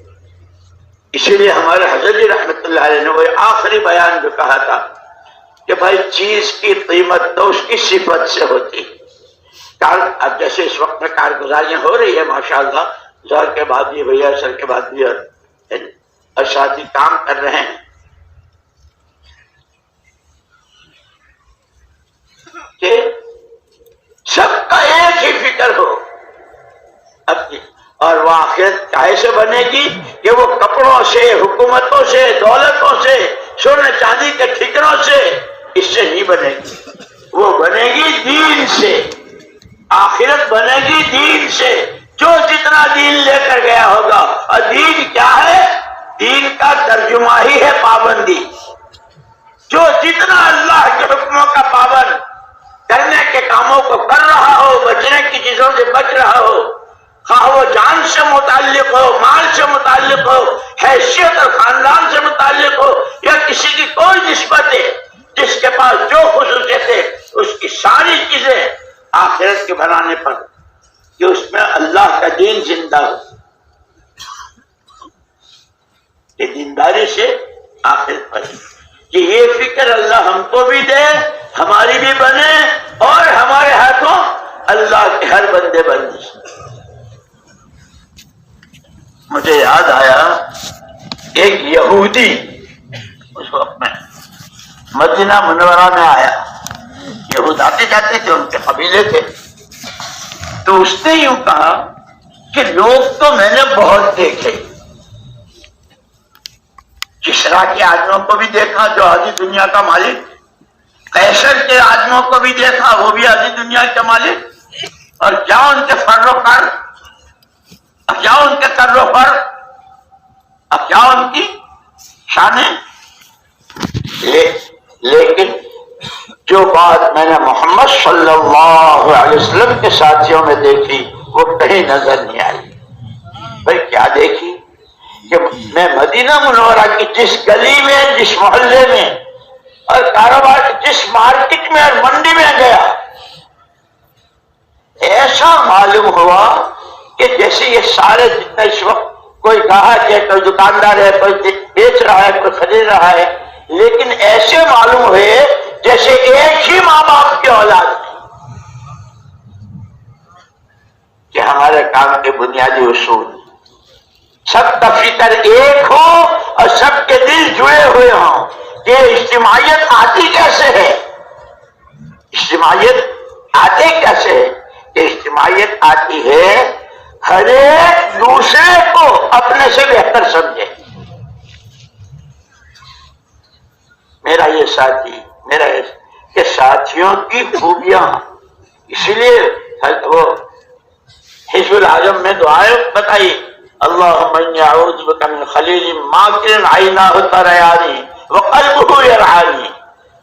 اسی لیے ہمارے حضرت جی رحمت اللہ علیہ نے وہ آخری بیان جو کہا تھا کہ بھائی چیز کی قیمت تو اس کی صفت سے ہوتی ہے۔ اب جیسے اس وقت میں کارگزاریاں ہو رہی ہے ماشاءاللہ، ظہر کے بعد بھی ہوئی ہے، عصر کے بعد بھی، اور ساتھی کام کر رہے ہیں کہ سب کا ایک ہی فکر ہو اپنی، اور وہ آخرت کیسے بنے گی کہ وہ کپڑوں سے، حکومتوں سے، دولتوں سے، سونے چاندی کے ٹھکروں سے اس سے نہیں بنے گی، وہ بنے گی دین سے، آخرت بنے گی دین سے، جو جتنا دین لے کر گیا ہوگا۔ اور دین کیا ہے؟ دین کا ترجمہ ہی ہے پابندی، جو جتنا اللہ کے حکموں کا پابند کرنے کے کاموں کو کر رہا ہو، بچنے کی چیزوں سے بچ رہا ہو، خواہ وہ جان سے متعلق ہو، مال سے متعلق ہو، حیثیت اور خاندان سے متعلق ہو، یا کسی کی کوئی نسبت ہے، جس کے پاس جو خصوصیت ہے اس کی ساری چیزیں آخرت کے بنانے پر، کہ اس میں اللہ کا دین زندہ ہو، کہ دینداری سے آخرت پر، کہ یہ فکر اللہ ہم کو بھی دے، ہماری بھی بنے، اور ہمارے ہاتھوں اللہ کے ہر بندے بندی۔ مجھے یاد آیا ایک یہودی اس وقت میں مدینہ منورہ میں آیا، یہود آتے جاتے تھے، ان کے قبیلے تھے، تو اس نے یوں کہا کہ لوگ تو میں نے بہت دیکھے، کسرا کے آدمیوں کو بھی دیکھا جو آدھی دنیا کا مالک، قیصر کے آدمیوں کو بھی دیکھا وہ بھی آدھی دنیا کے مالک، اور کیا ان کے فر و فر، کیا ان کے کر و فر، اب کیا ان کی شانیں، لیکن جو بات میں نے محمد صلی اللہ علیہ وسلم کے ساتھیوں میں دیکھی وہ کہیں نظر نہیں آئی۔ بھائی کیا دیکھی کہ میں مدینہ منورہ کی جس گلی میں، جس محلے میں، اور کاروبار جس مارکیٹ میں اور منڈی میں گیا، ایسا معلوم ہوا کہ جیسے یہ سارے جتنے اس وقت کوئی گاہک ہے، کوئی دکاندار ہے، کوئی بیچ رہا ہے، کوئی خرید رہا ہے، لیکن ایسے معلوم ہوئے جیسے ایک ہی ماں باپ کی اولاد ہے، کہ ہمارے کام کے بنیادی اصول سب کا فکر ایک ہو اور سب کے دل جڑے ہوئے ہوں۔ کہ اجتماعیت آتی کیسے ہے؟ اجتماعیت آتی کیسے ہے؟ کہ اجتماعیت آتی ہے ہر ایک دوسرے کو اپنے سے بہتر سمجھے، میرا یہ ساتھی، میرا یہ ساتھیوں کی خوبیاں، اسی لیے وہ حزب العظم میں دعائیں بتائی، اللہم انی اعوذ بک من خلیل ماکر عیناہ تریانی وقلبہ یرعانی،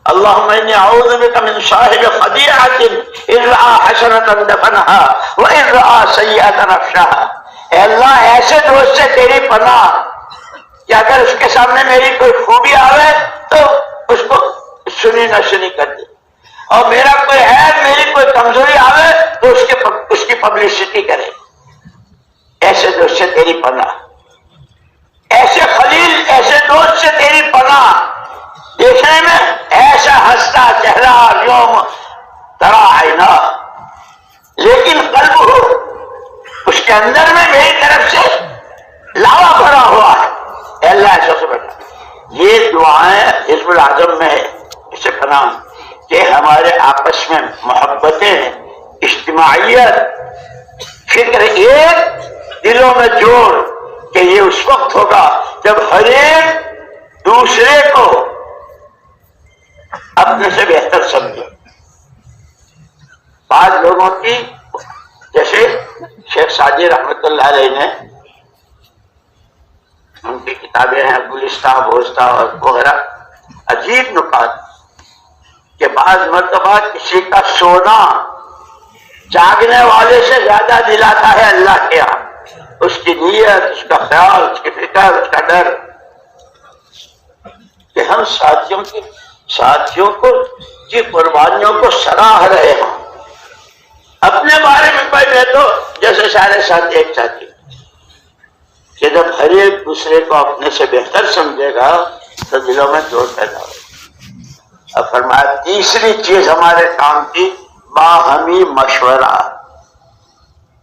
اللہم انی اعوذ بک من صاحب خدیعۃ اذ رأى حسنۃ دفنہا واذ رأى سیئۃ افشاہا۔ اے اللہ ایسے دوست سے تیری پناہ کہ اگر اس کے سامنے میری کوئی خوبی آوے تو اس کو سنی نہ سنی کر دے، اور میرا کوئی ہے، میری کوئی کمزوری آوے تو اس کی پبلسٹی کرے۔ ایسے دوست سے تیری پناہ، ایسے خلیل، ایسے دوست سے تیری پناہ، دیکھنے میں ایسا ہنستا چہرہ یوم ترا عینا، لیکن قلب ہو اس کے اندر میں میری طرف سے لاوا بھرا ہوا ہے۔ اے اللہ ایسا سے بچا۔ یہ دعائیں حزب العظم میں ہے، اسے پناہ کہ ہمارے آپس میں محبتیں، اجتماعیت، فکر ایک، دلوں میں جوڑ، کہ یہ اس وقت ہوگا جب ہر ایک دوسرے کو اپنے سے بہتر سمجھے۔ بعض لوگوں کی، جیسے شیخ سعدی رحمۃ اللہ علیہ نے، ان کی کتابیں ہیں گلستہ، بوستہ اور وغیرہ، عجیب نکات کہ بعض مرتبہ کسی کا سونا جاگنے والے سے زیادہ دلاتا ہے اللہ کے یہاں، اس کی نیت، اس کا خیال، اس کی فکر، اس کا ڈر، کہ ہم ساتھیوں کو کی قربانیوں کو سراہ رہے ہیں۔ اپنے بارے میں کوئی میں تو جیسے سارے ساتھی ایک ساتھی، کہ جب ہر ایک دوسرے کو اپنے سے بہتر سمجھے گا تو دلوں میں جوڑ پیدا ہوگا۔ اب فرمایا تیسری چیز ہمارے کام کی باہمی مشورہ۔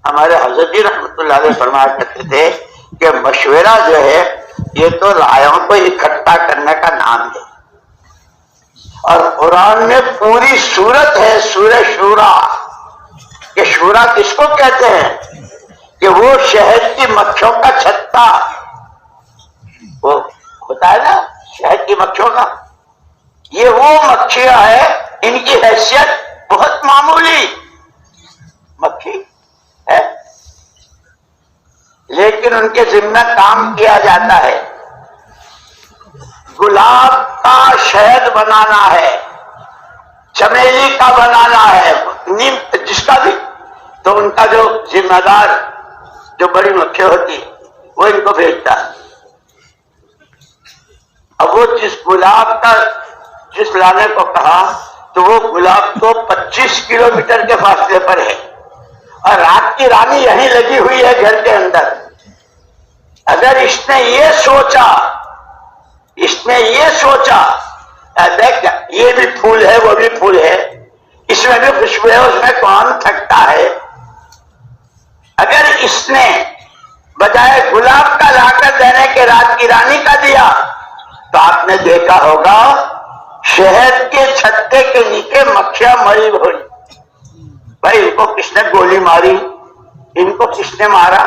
ہمارے حضرت جی رحمۃ اللہ علیہ فرمایا کرتے تھے کہ مشورہ جو ہے یہ تو رائوں کو اکٹھا کرنے کا نام ہے، اور قرآن میں پوری سورت ہے سورہ شورا، کہ شورا کس کو کہتے ہیں؟ کہ وہ شہد کی مکھیوں کا چھتا، وہ ہوتا ہے نا شہد کی مکھیوں کا، یہ وہ مکھیاں ہے، ان کی حیثیت بہت معمولی مکھی ہے، لیکن ان کے ذمہ کام کیا جاتا ہے۔ گلاب کا شہد بنانا ہے، چمیلی کا بنانا ہے، جس کا بھی، تو ان کا جو ذمہ دار جو بڑی مکھی ہوتی ہے وہ ان کو بھیجتا ہے۔ اب وہ جس گلاب کا جس لانے کو کہا تو وہ گلاب تو 25 کلومیٹر کے فاصلے پر ہے، اور رات کی رانی یہیں لگی ہوئی ہے گھر کے اندر۔ اگر اس نے یہ سوچا دیکھ یہ بھی پھول ہے وہ بھی پھول ہے، اس میں بھی خوشبو ہے اس میں کون تھکتا ہے، اگر اس نے بجائے گلاب کا لا کر دینے کے رات کی رانی کا دیا تو آپ نے دیکھا ہوگا شہد کے چھتے کے نیچے مکھیاں مری ہوئی۔ بھائی ان کو کس نے گولی ماری، ان کو کس نے مارا؟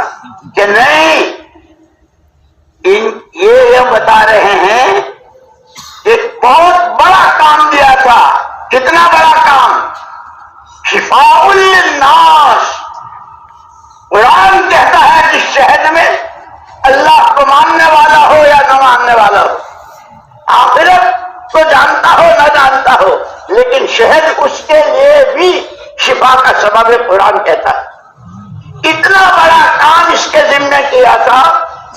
کہ نہیں، یہ بتا رہے ہیں کہ بہت بڑا کام دیا تھا۔ کتنا بڑا کام؟ شفاء للناس۔ قرآن کہتا ہے کہ شہد میں اللہ کو ماننے والا ہو یا نہ ماننے والا ہو، آخرت کو جانتا ہو نہ جانتا ہو، لیکن شہد اس کے لیے بھی شفا کا سبب ہے، قرآن کہتا ہے۔ اتنا بڑا کام اس کے ذمہ کیا تھا،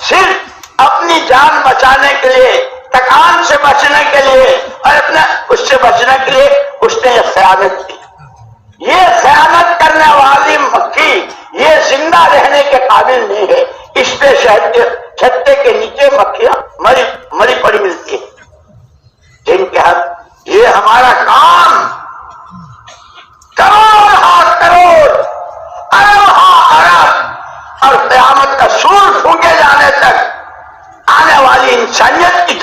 صرف اپنی جان بچانے کے لیے، تکان سے بچنے کے لیے، اور اپنے اس سے بچنے کے لیے اس نے یہ خیانت کی۔ یہ خیانت کرنے والی مکھی یہ زندہ رہنے کے قابل نہیں ہے، اس پہ شہد کے چھتے کے نیچے مکھیاں مری پڑی ملتی ہے، جن کے ہاتھ یہ ہمارا کام کروڑ ہاتھ کروڑ، ارب ہاں ارب، اور قیامت کا سور پھونکے جانے تک آنے والی انسانیت کی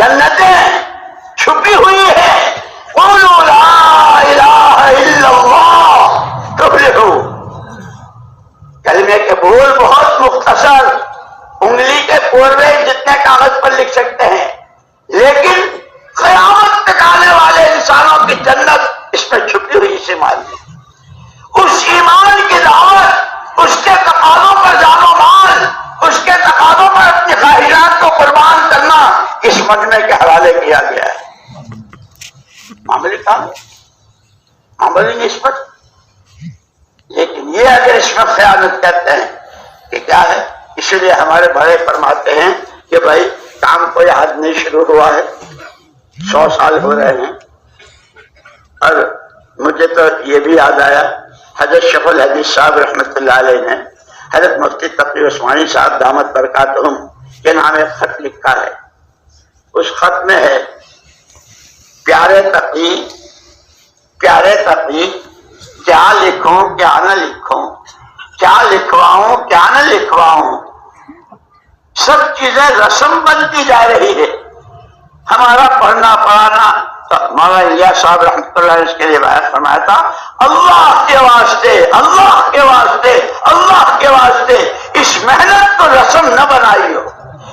جنتیں چھپی ہوئی ہیں۔ قولوا لا الہ الا اللہ تفلحوا۔ کلمے کے بول بہت مختصر، انگلی کے پورے جتنے کاغذ پر لکھ سکتے اس میں چھپی ہوئی اسے معلوم اس ایمان کی دعوت، اس کے تقاضوں پر جان و مال، اس کے تقاضوں پر اپنی خواہشات کو قربان کرنا اس مجمع کے حوالے کیا گیا ہے۔ معمولی کام ہے، معمولی نسبت، لیکن یہ اگر اس میں خیانت کرتے ہیں کہ کیا ہے، اسی لیے ہمارے بڑے فرماتے ہیں کہ بھائی کام کوئی آج نہیں شروع ہوا ہے، 100 سال ہو رہے ہیں۔ اور مجھے تو یہ بھی یاد آیا، حضرت شیخ الحدیث صاحب رحمۃ اللہ علیہ نے حضرت مفتی تقی عثمانی صاحب دامت برکاتہم کے نام ایک خط لکھا ہے۔ اس خط میں ہے، پیارے تقی کیا لکھوں کیا نہ لکھوں، کیا لکھواؤں کیا نہ لکھواؤں، سب چیزیں رسم بنتی جا رہی ہے، ہمارا پڑھنا پڑھانا۔ تو مولانا الیاس صاحب رحمۃ اللہ نے اس کے لیے بیان فرمایا تھا، اللہ کے واسطے اللہ کے واسطے اللہ کے واسطے اس محنت کو رسم نہ بنائیو،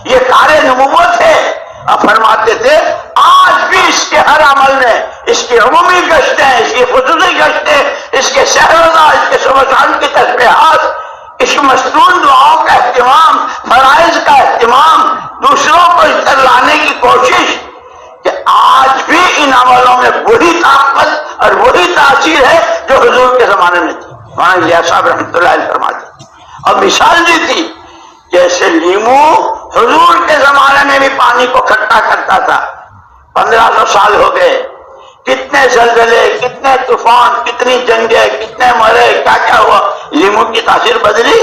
یہ کار نبوت ہے۔ اور فرماتے تھے آج بھی اس کے ہر عمل میں، اس کی عمومی گشتیں، اس کی خصوصی گشتیں، اس کے شہروزہ، اس کے صبح شام کی تسبیحات، اس مصنون دعاؤں کا اہتمام، فرائض کا اہتمام، دوسروں کو اس طرح لانے کی کوشش، کہ آج بھی ان عملوں میں وہی طاقت اور وہی تاثیر ہے جو حضور کے زمانے میں تھی۔ مولانا الیاس صاحب رحمۃ اللہ علیہ فرماتے اور مثال دی تھی، جیسے لیمو حضور کے زمانے میں بھی پانی کو کھٹا کرتا تھا، 1500 سال ہو گئے، کتنے زلزلے، کتنے طوفان، کتنی جنگیں، کتنے مرے، کیا کیا ہوا، لیمو کی تاثیر بدلی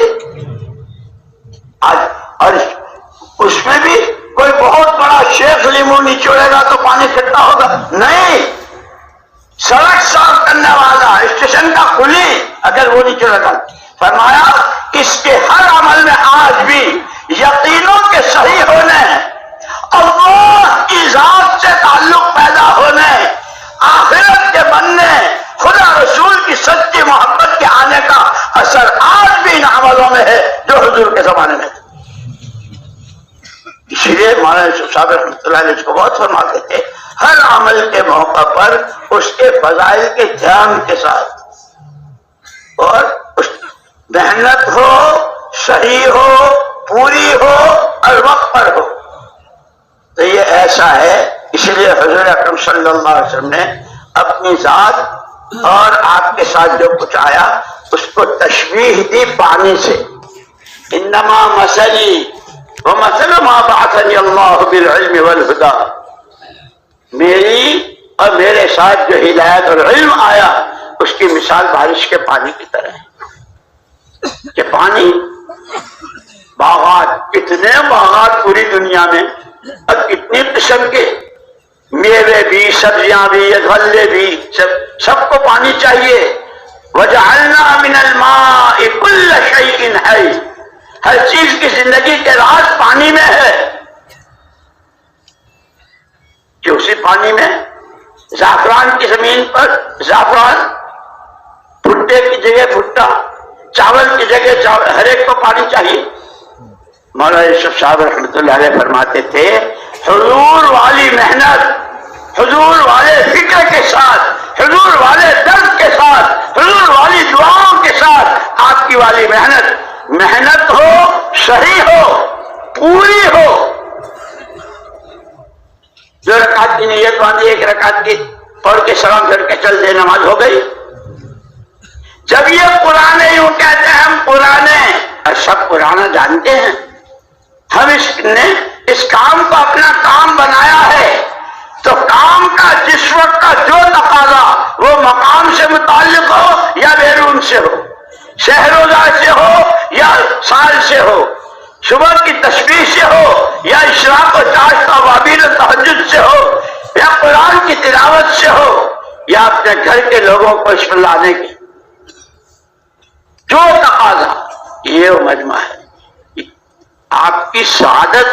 آج۔ اور اس میں بھی کوئی بہت بڑا شیخ لیمو نچوڑے گا تو پانی کھٹا ہوگا؟ نہیں، سڑک صاف کرنے والا، اسٹیشن کا کلی اگر وہ نچوڑے گا۔ فرمایا اس کے ہر عمل میں آج بھی یقینوں کے صحیح ہونے، اللہ کی ذات سے تعلق پیدا ہونے، آخرت کے بننے، خدا رسول کی سچی محبت کے آنے کا اثر آج بھی ان عملوں میں ہے جو حضور کے زمانے میں تھے۔ اسی لیے مولانا یوسف صاحب رحمۃ اللہ علیہ کو بہت فرماتے تھے، ہر عمل کے موقع پر اس کے فضائل کے دھیان کے ساتھ، اور محنت ہو، صحیح ہو، پوری ہو اور وقت پر ہو۔ تو یہ ایسا ہے، اس لیے حضور اکرم صلی اللہ علیہ وسلم نے اپنی ذات اور آپ کے ساتھ جو کچھ آیا اس کو تشبیہ دی پانی سے، انما مثلی ومثل ما بعثنی اللہ بالعلم والہدی، میری اور میرے ساتھ جو ہدایت اور علم آیا اس کی مثال بارش کے پانی کی طرح ہے کہ پانی، باغات، کتنے باغات پوری دنیا میں، اور کتنی قسم کے میوے بھی، سبزیاں بھی، غلے بھی، سب کو پانی چاہیے۔ وجعلنا من الماء كل شيء حي، ہر چیز کی زندگی کے راز پانی میں ہے، کہ اسی پانی میں زعفران کی زمین پر زعفران، بھٹے کی جگہ بھٹا، چاول کی جگہ چاول، ہر ایک کو پانی چاہیے۔ مولانا یوسف صاحب رحمۃ اللہ علیہ فرماتے تھے، حضور والی محنت، حضور والے فکر کے ساتھ، حضور والے درد کے ساتھ، حضور والی دعاؤں کے ساتھ آپ کی والی محنت ہو، صحیح ہو، پوری ہو۔ جو رکعت کی نیت باندھی، ایک رکعت کی پڑھ کے سلام کر کے چل دے، نماز ہو گئی۔ جب یہ پرانے یوں کہتے ہیں ہم پرانے، اور سب پرانا جانتے ہیں، ہم نے اس کام کو اپنا کام بنایا ہے، تو کام کا جس وقت کا جو تقاضا، وہ مقام سے متعلق ہو یا بیرون سے ہو، شہروزہ سے ہو یا سال سے ہو، صبح کی تسبیح سے ہو یا اشراق و چاشت و وابین و تہجد سے ہو، یا قرآن کی تلاوت سے ہو، یا اپنے گھر کے لوگوں کو اس پر لانے کی جو تقاضا، یہ مجمع ہے۔ آپ کی سعادت،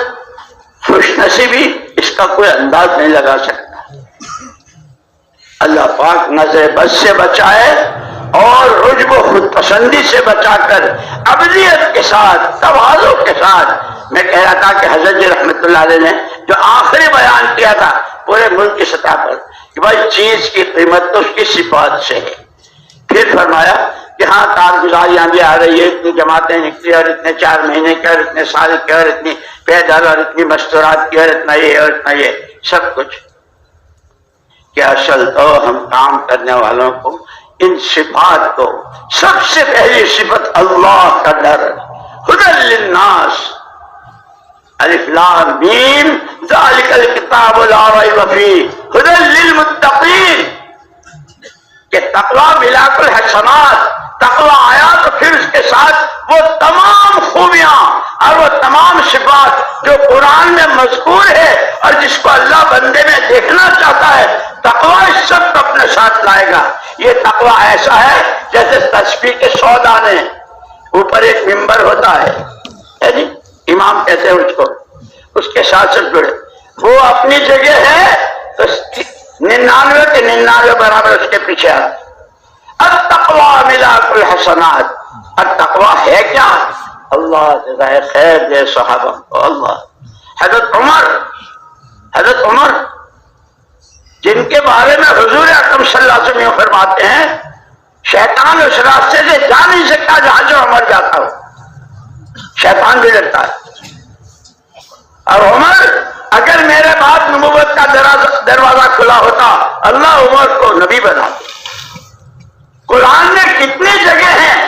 خوش نصیبی، اس کا کوئی انداز نہیں لگا سکتا۔ اللہ پاک نظر بد سے بچائے اور عجب و خود پسندی سے بچا کر ابدیت کے ساتھ، تواضع کے ساتھ۔ میں کہہ رہا تھا کہ حضرت جی رحمۃ اللہ علیہ نے جو آخری بیان کیا تھا پورے ملک کی سطح پر، کہ بھائی چیز کی قیمت تو اس کی صفات سے ہے۔ پھر فرمایا کہ ہاں کارگزاریاں بھی آ رہی ہے، اتنی جماعتیں نکلی اور اتنے 4 مہینے کے اور اتنے سال کے اور اتنی پیدل اور اتنی مستورات کی اور اتنا یہ اور اتنا یہ سب کچھ، کہ اصل تو ہم کام کرنے والوں کو ان صفات کو، سب سے پہلی صفت اللہ کا ڈر، ہدی للناس، الف لام میم ذالک الکتاب لا ریب فیہ ہدی للمتقین، کہ تقوی ملاک الحسنات، تقوی آیا تو پھر اس کے ساتھ وہ تمام خوبیاں اور وہ تمام صفات جو قرآن میں مذکور ہے اور جس کو اللہ بندے میں دیکھنا چاہتا ہے، تقوی اس سب کو اپنے ساتھ لائے گا۔ یہ تقوی ایسا ہے جیسے تسبیح کے 100 دانے، اوپر ایک ممبر ہوتا ہے جی، امام کہتے ہیں اس کو، اس کے ساتھ ساتھ جڑے، وہ اپنی جگہ ہے تو 99 کے 99 برابر اس کے پیچھے آتے۔ التقوی ملاک الحسنات، التقوی ہے کیا؟ اللہ جزائے خیر دے صحابہ کو۔ اللہ حضرت عمر جن کے بارے میں حضور اکرم صلی اللہ علیہ وسلم فرماتے ہیں شیطان اس راستے سے جا نہیں سکتا جہاں سے عمر جاتا ہو، شیطان بھی ڈرتا ہے۔ اور عمر، اگر میرے بعد نبوت کا دروازہ کھلا ہوتا اللہ عمر کو نبی بناتے۔ قرآن میں کتنی جگہ ہیں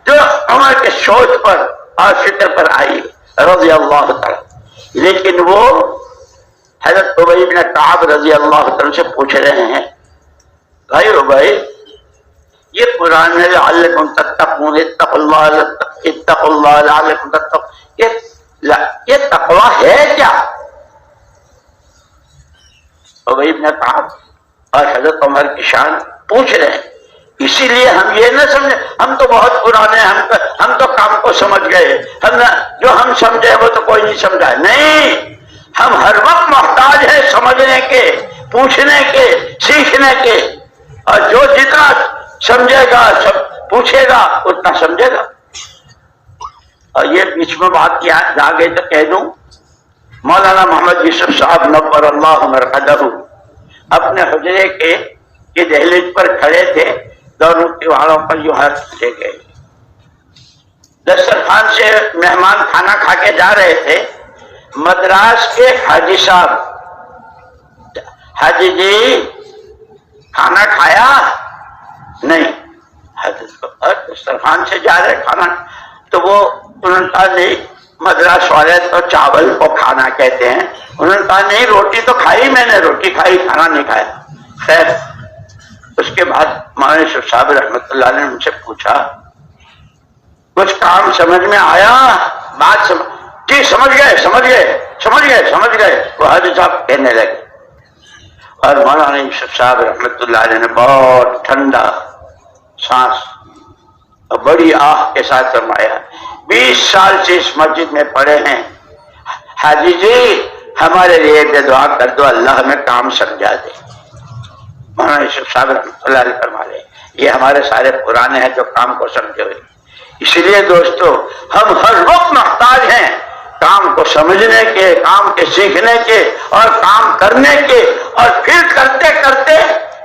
جو عمر کے سوچ پر اور فکر پر آئی رضی اللہ تعالی، لیکن وہ حضرت ابی بن کعب رضی اللہ تعالی سے پوچھ رہے ہیں، بھائی ابی، یہ قرآن میں لعلکم تتقون، اتقوا اللہ لعلکم تتقون، یہ تقوی ہے کیا؟ ابی بن کعب اور حضرت عمر کی شان پوچھ رہے ہیں۔ اسی لیے ہم یہ نہ سمجھے ہم تو بہت پرانے ہیں، ہم تو کام کو سمجھ گئے، جو ہم سمجھے وہ تو کوئی نہیں سمجھا۔ نہیں، ہم ہر وقت محتاج ہیں سمجھنے کے، پوچھنے کے، سیکھنے کے، اور جو جتنا سمجھے گا سب پوچھے گا اتنا سمجھے گا۔ اور یہ بیچ میں بات یاد آ گئی تو کہہ دوں، مولانا محمد یوسف صاحب نور اللہ مرقدہ اپنے حجرے کے دہلیز پر کھڑے تھے، دونوں دیواروں پر یوں ہاتھ لے گئے، دسترخوان سے مہمان کھانا کھا کے جا رہے تھے، مدراس کے حاجی صاحب، حاجی جی کھانا کھایا؟ نہیں، دسترخوان سے جا رہے کھانا، تو وہ انہوں نے کہا نہیں، مدراس والے تو چاول کو کھانا کہتے ہیں، انہوں نے کہا نہیں، روٹی تو کھائی میں نے، روٹی کھائی، کھانا نہیں کھایا۔ خیر، اس کے بعد مولانا یوسف صاحب رحمۃ اللہ علیہ نے ان سے پوچھا کچھ کام سمجھ میں آیا؟ بات جی سمجھ گئے وہ حاجی صاحب کہنے لگے، اور مولانا یوسف صاحب رحمۃ اللہ علیہ نے بہت ٹھنڈا سانس اور بڑی آہ کے ساتھ فرمایا، 20 سال سے اس مسجد میں پڑے ہیں، حاجی جی ہمارے لیے بے دعا کر دو، اللہ ہمیں کام سمجھا دے۔ مولانا یوسف صاحب رحمۃ اللہ علیہ فرما رہے یہ ہمارے سارے پرانے ہیں جو کام کو سمجھے ہوئے۔ اس لیے دوستو ہم ہر وقت محتاج ہیں کام کو سمجھنے کے، کام کے سیکھنے کے اور کام کرنے کے، اور پھر کرتے کرتے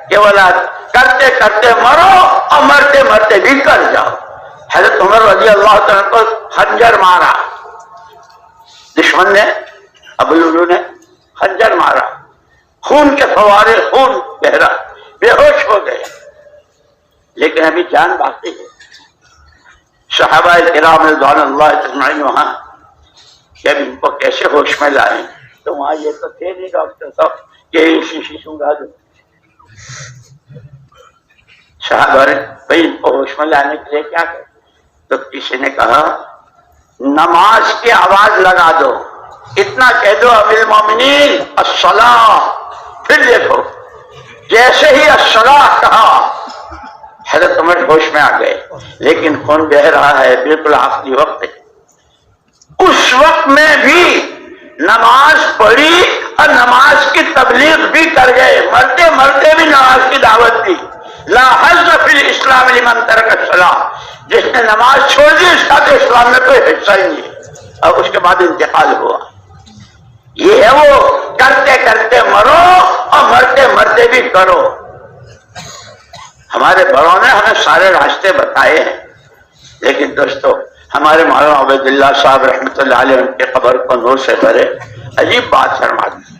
کہ بولا کرتے کرتے مرو اور مرتے مرتے بھی کر جاؤ۔ حضرت عمر رضی اللہ تعالیٰ کو خنجر مارا، دشمن نے، ابو لولو نے خنجر مارا، خون کے فوارے، خون بہرا، بے ہوش ہو گئے، لیکن ابھی جان باقی ہے۔ صحابہ کرام رضوان اللہ اجمعین وہاں جب ان کو کیسے ہوش میں لائے تو وہاں یہ تو تھے نہیں ڈاکٹر صاحب کہ شیشی سنگا دو، صحابہ نے بھائی ان کو ہوش میں لانے کے لیے کیا کریں؟ تو کسی نے کہا نماز کی آواز لگا دو، اتنا کہہ دو امیر المومنین الصلاۃ، پھر دیکھو جیسے ہی الصلاۃ کہا حضرت عمر ہوش میں آ گئے، لیکن خون بہ رہا ہے، بالکل آخری وقت ہے۔ اس وقت میں بھی نماز پڑھی اور نماز کی تبلیغ بھی کر گئے، مرتے مرتے بھی نماز کی دعوت دی۔ لا حظ فی الاسلام لمن ترک الصلاۃ، جس نے نماز چھوڑ دی اس کا تو اسلام میں کوئی حصہ ہی نہیں ہے، اور اس کے بعد انتقال ہوا۔ یہ ہے وہ کرتے کرتے مرو اور مرتے مرتے باتیں بھی کرو. ہمارے بڑوں نے ہمیں سارے راستے بتائے ہیں، لیکن دوستو ہمارے مولانا عبید اللہ صاحب رحمۃ اللہ علیہ ان کے قبر کو نور سے بھرے عجیب بات فرماتے ہیں.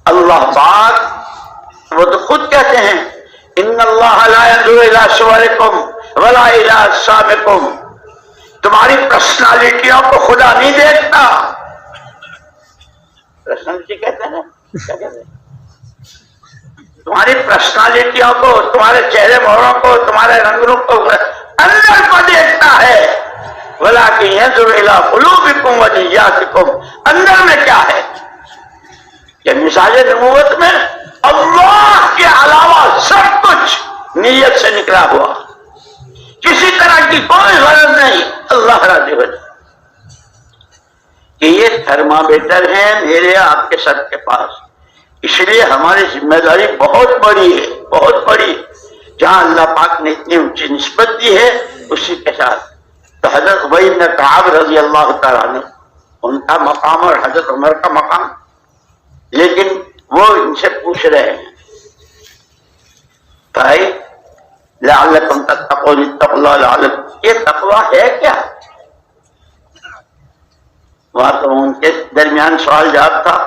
اللہ پاک وہ تو خود کہتے ہیں ان اللہ لا ينظر الى صورکم ولا الى اجسامکم، تمہاری پرسنالٹیوں کو خدا نہیں دیکھتا. پرسنالٹی کہتے ہیں نا، کیا کہتے ہیں؟ تمہاری پرسنالٹیوں کو، تمہارے چہرے مہروں کو، تمہارے رنگوں کو اندر کو دیکھتا ہے. ولکن ينظر الى قلوبکم ونیاتکم، اندر میں کیا ہے؟ کہ مثال نبوت میں اللہ کے علاوہ سب کچھ نیت سے نکلا ہوا، کسی طرح کی کوئی غرض نہیں، اللہ راضی ہو جائے. کہ یہ تھرمامیٹر ہے میرے آپ کے سب کے پاس، اس لیے ہماری ذمہ داری بہت بڑی ہے، بہت بڑی. جہاں اللہ پاک نے اتنی اونچی نسبت دی ہے اسی کے ساتھ. تو حضرت ابی بن کعب رضی اللہ تعالیٰ عنہ ان کا مقام اور حضرت عمر کا مقام، لیکن وہ ان سے پوچھ رہے ہیں بھائی لعلکم تتقون، اتقوا اللہ لعلکم، یہ تقویٰ ہے کیا؟ وہاں تو ان کے درمیان سوال جواب تھا.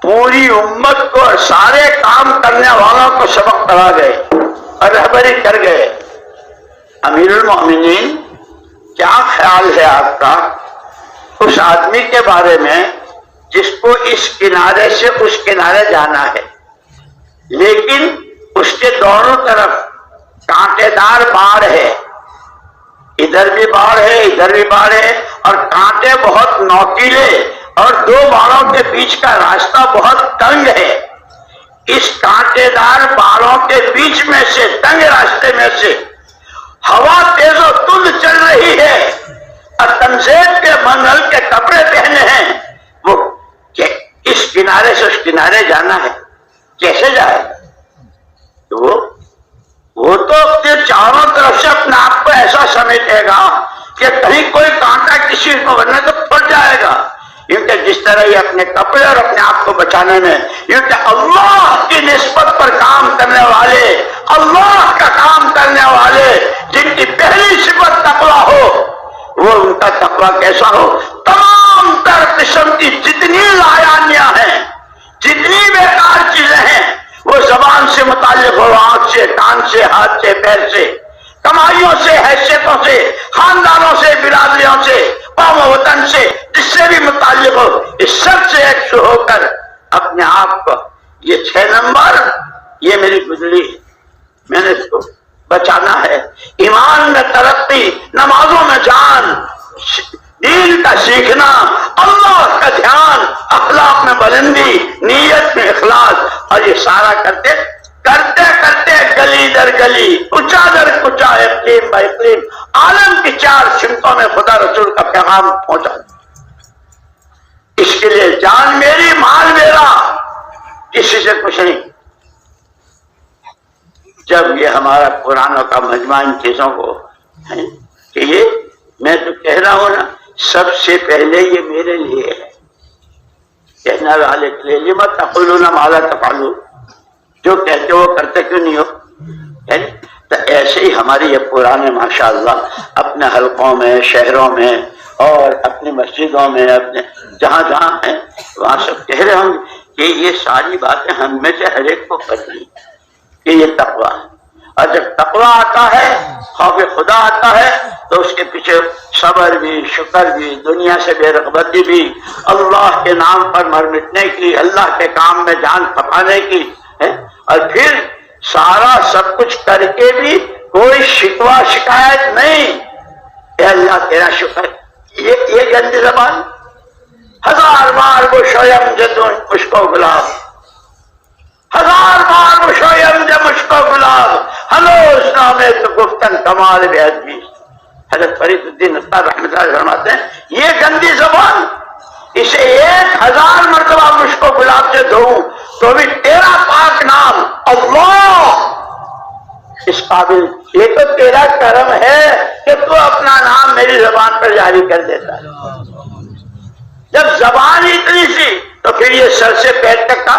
پوری امت کو اور سارے کام کرنے والوں کو سبق پڑھا گئے اور رہبری کر گئے. امیر المؤمنین کیا خیال ہے آپ کا اس آدمی کے بارے میں جس کو اس کنارے سے اس کنارے جانا ہے، لیکن اس کے دونوں طرف کانٹے دار باڑ ہے، ادھر بھی باڑ ہے ادھر بھی باڑ ہے، اور کانٹے بہت نوکیلے، اور دو باڑوں کے بیچ کا راستہ بہت تنگ ہے. اس کانٹے دار باڑوں کے بیچ میں سے، تنگ راستے میں سے ہوا تیز و تند چل رہی ہے، اور تنزیب کے منگل کے کپڑے پہنے ہیں. وہ کہ اس کنارے سے اس کنارے جانا ہے، کیسے جائے؟ وہ تو اپنے چاروں طرف سے اپنے آپ کو ایسا سمیٹے گا کہ کہیں کوئی کانٹا کسی کو ورنہ تو پھٹ جائے گا. کیونکہ جس طرح یہ اپنے کپڑے اور اپنے آپ کو بچانے میں، کیونکہ اللہ کی نسبت پر کام کرنے والے، اللہ کا کام کرنے والے جن کی پہلی صفت تقویٰ ہو، وہ ان کا تقویٰ کیسا ہو؟ تمام تر قسم کی جتنی لایانیاں ہیں، جتنی بیکار چیزیں ہیں، وہ زبان سے متعلق ہو، آنکھ سے، کان سے، ہاتھ سے، پیر سے، کمائیوں سے، حیثیتوں سے، خاندانوں سے، برادریوں سے، قوم و وطن سے، جس سے بھی متعلق ہو، اس سب سے ایک ہو کر اپنے آپ کو، یہ 6 نمبر، یہ میری گزری، میں نے اس کو بچانا ہے. ایمان میں ترقی، نمازوں میں جان، دین کا سیکھنا، اللہ کا دھیان، اخلاق میں بلندی، نیت میں اخلاص، اور یہ سارا کرتے کرتے کرتے گلی در گلی، کچا در کچا، اقلیم با اقلیم، عالم کی 4 سمتوں میں خدا رسول کا پیغام پہنچا. اس کے لیے جان میری، مال میرا، کسی سے کچھ نہیں. جب یہ ہمارا قرآن کا مجمع ان چیزوں کو ہے کہ یہ میں تو کہہ رہا ہوں نا، سب سے پہلے یہ میرے لیے ہے، کہنا والے کے لیے. لما تقولون ما لا تفعلون، جو کہتے ہو کرتے کیوں نہیں ہو؟ تو ایسے ہی ہماری یہ قرآن ماشاءاللہ اپنے حلقوں میں، شہروں میں، اور اپنی مسجدوں میں، اپنے جہاں جہاں ہیں وہاں سب کہہ رہے ہوں کہ یہ ساری باتیں ہم میں سے ہر ایک کو کرنی کہ یہ تقویٰ ہے. اور جب تقویٰ آتا ہے، خوف خدا آتا ہے، تو اس کے پیچھے صبر بھی، شکر بھی، دنیا سے بے رغبتی بھی، اللہ کے نام پر مر مٹنے کی، اللہ کے کام میں جان کھپانے کی ہے. اور پھر سارا سب کچھ کر کے بھی کوئی شکوہ شکایت نہیں. اے اللہ تیرا شکر. یہ گندی زبان، 1000 بار وہ شویم جدون مشکو گلاب، 1000 بار وہ شویم جد مشکو گلاب، ہنوز نامے تو گفتن کمال بیادبی. حضرت فرید الدین اطہار رحمۃ اللہ فرماتے ہیں یہ گندی زبان، اسے 1000 مرتبہ مشکو گلاب سے دھوؤں تو بھی تیرا پاک نام اللہ اس قابل. یہ تو تیرا کرم ہے کہ تو اپنا نام میری زبان پر جاری کر دیتا ہے. جب زبان اتنی سی تو پھر یہ سر سے پیر تک کا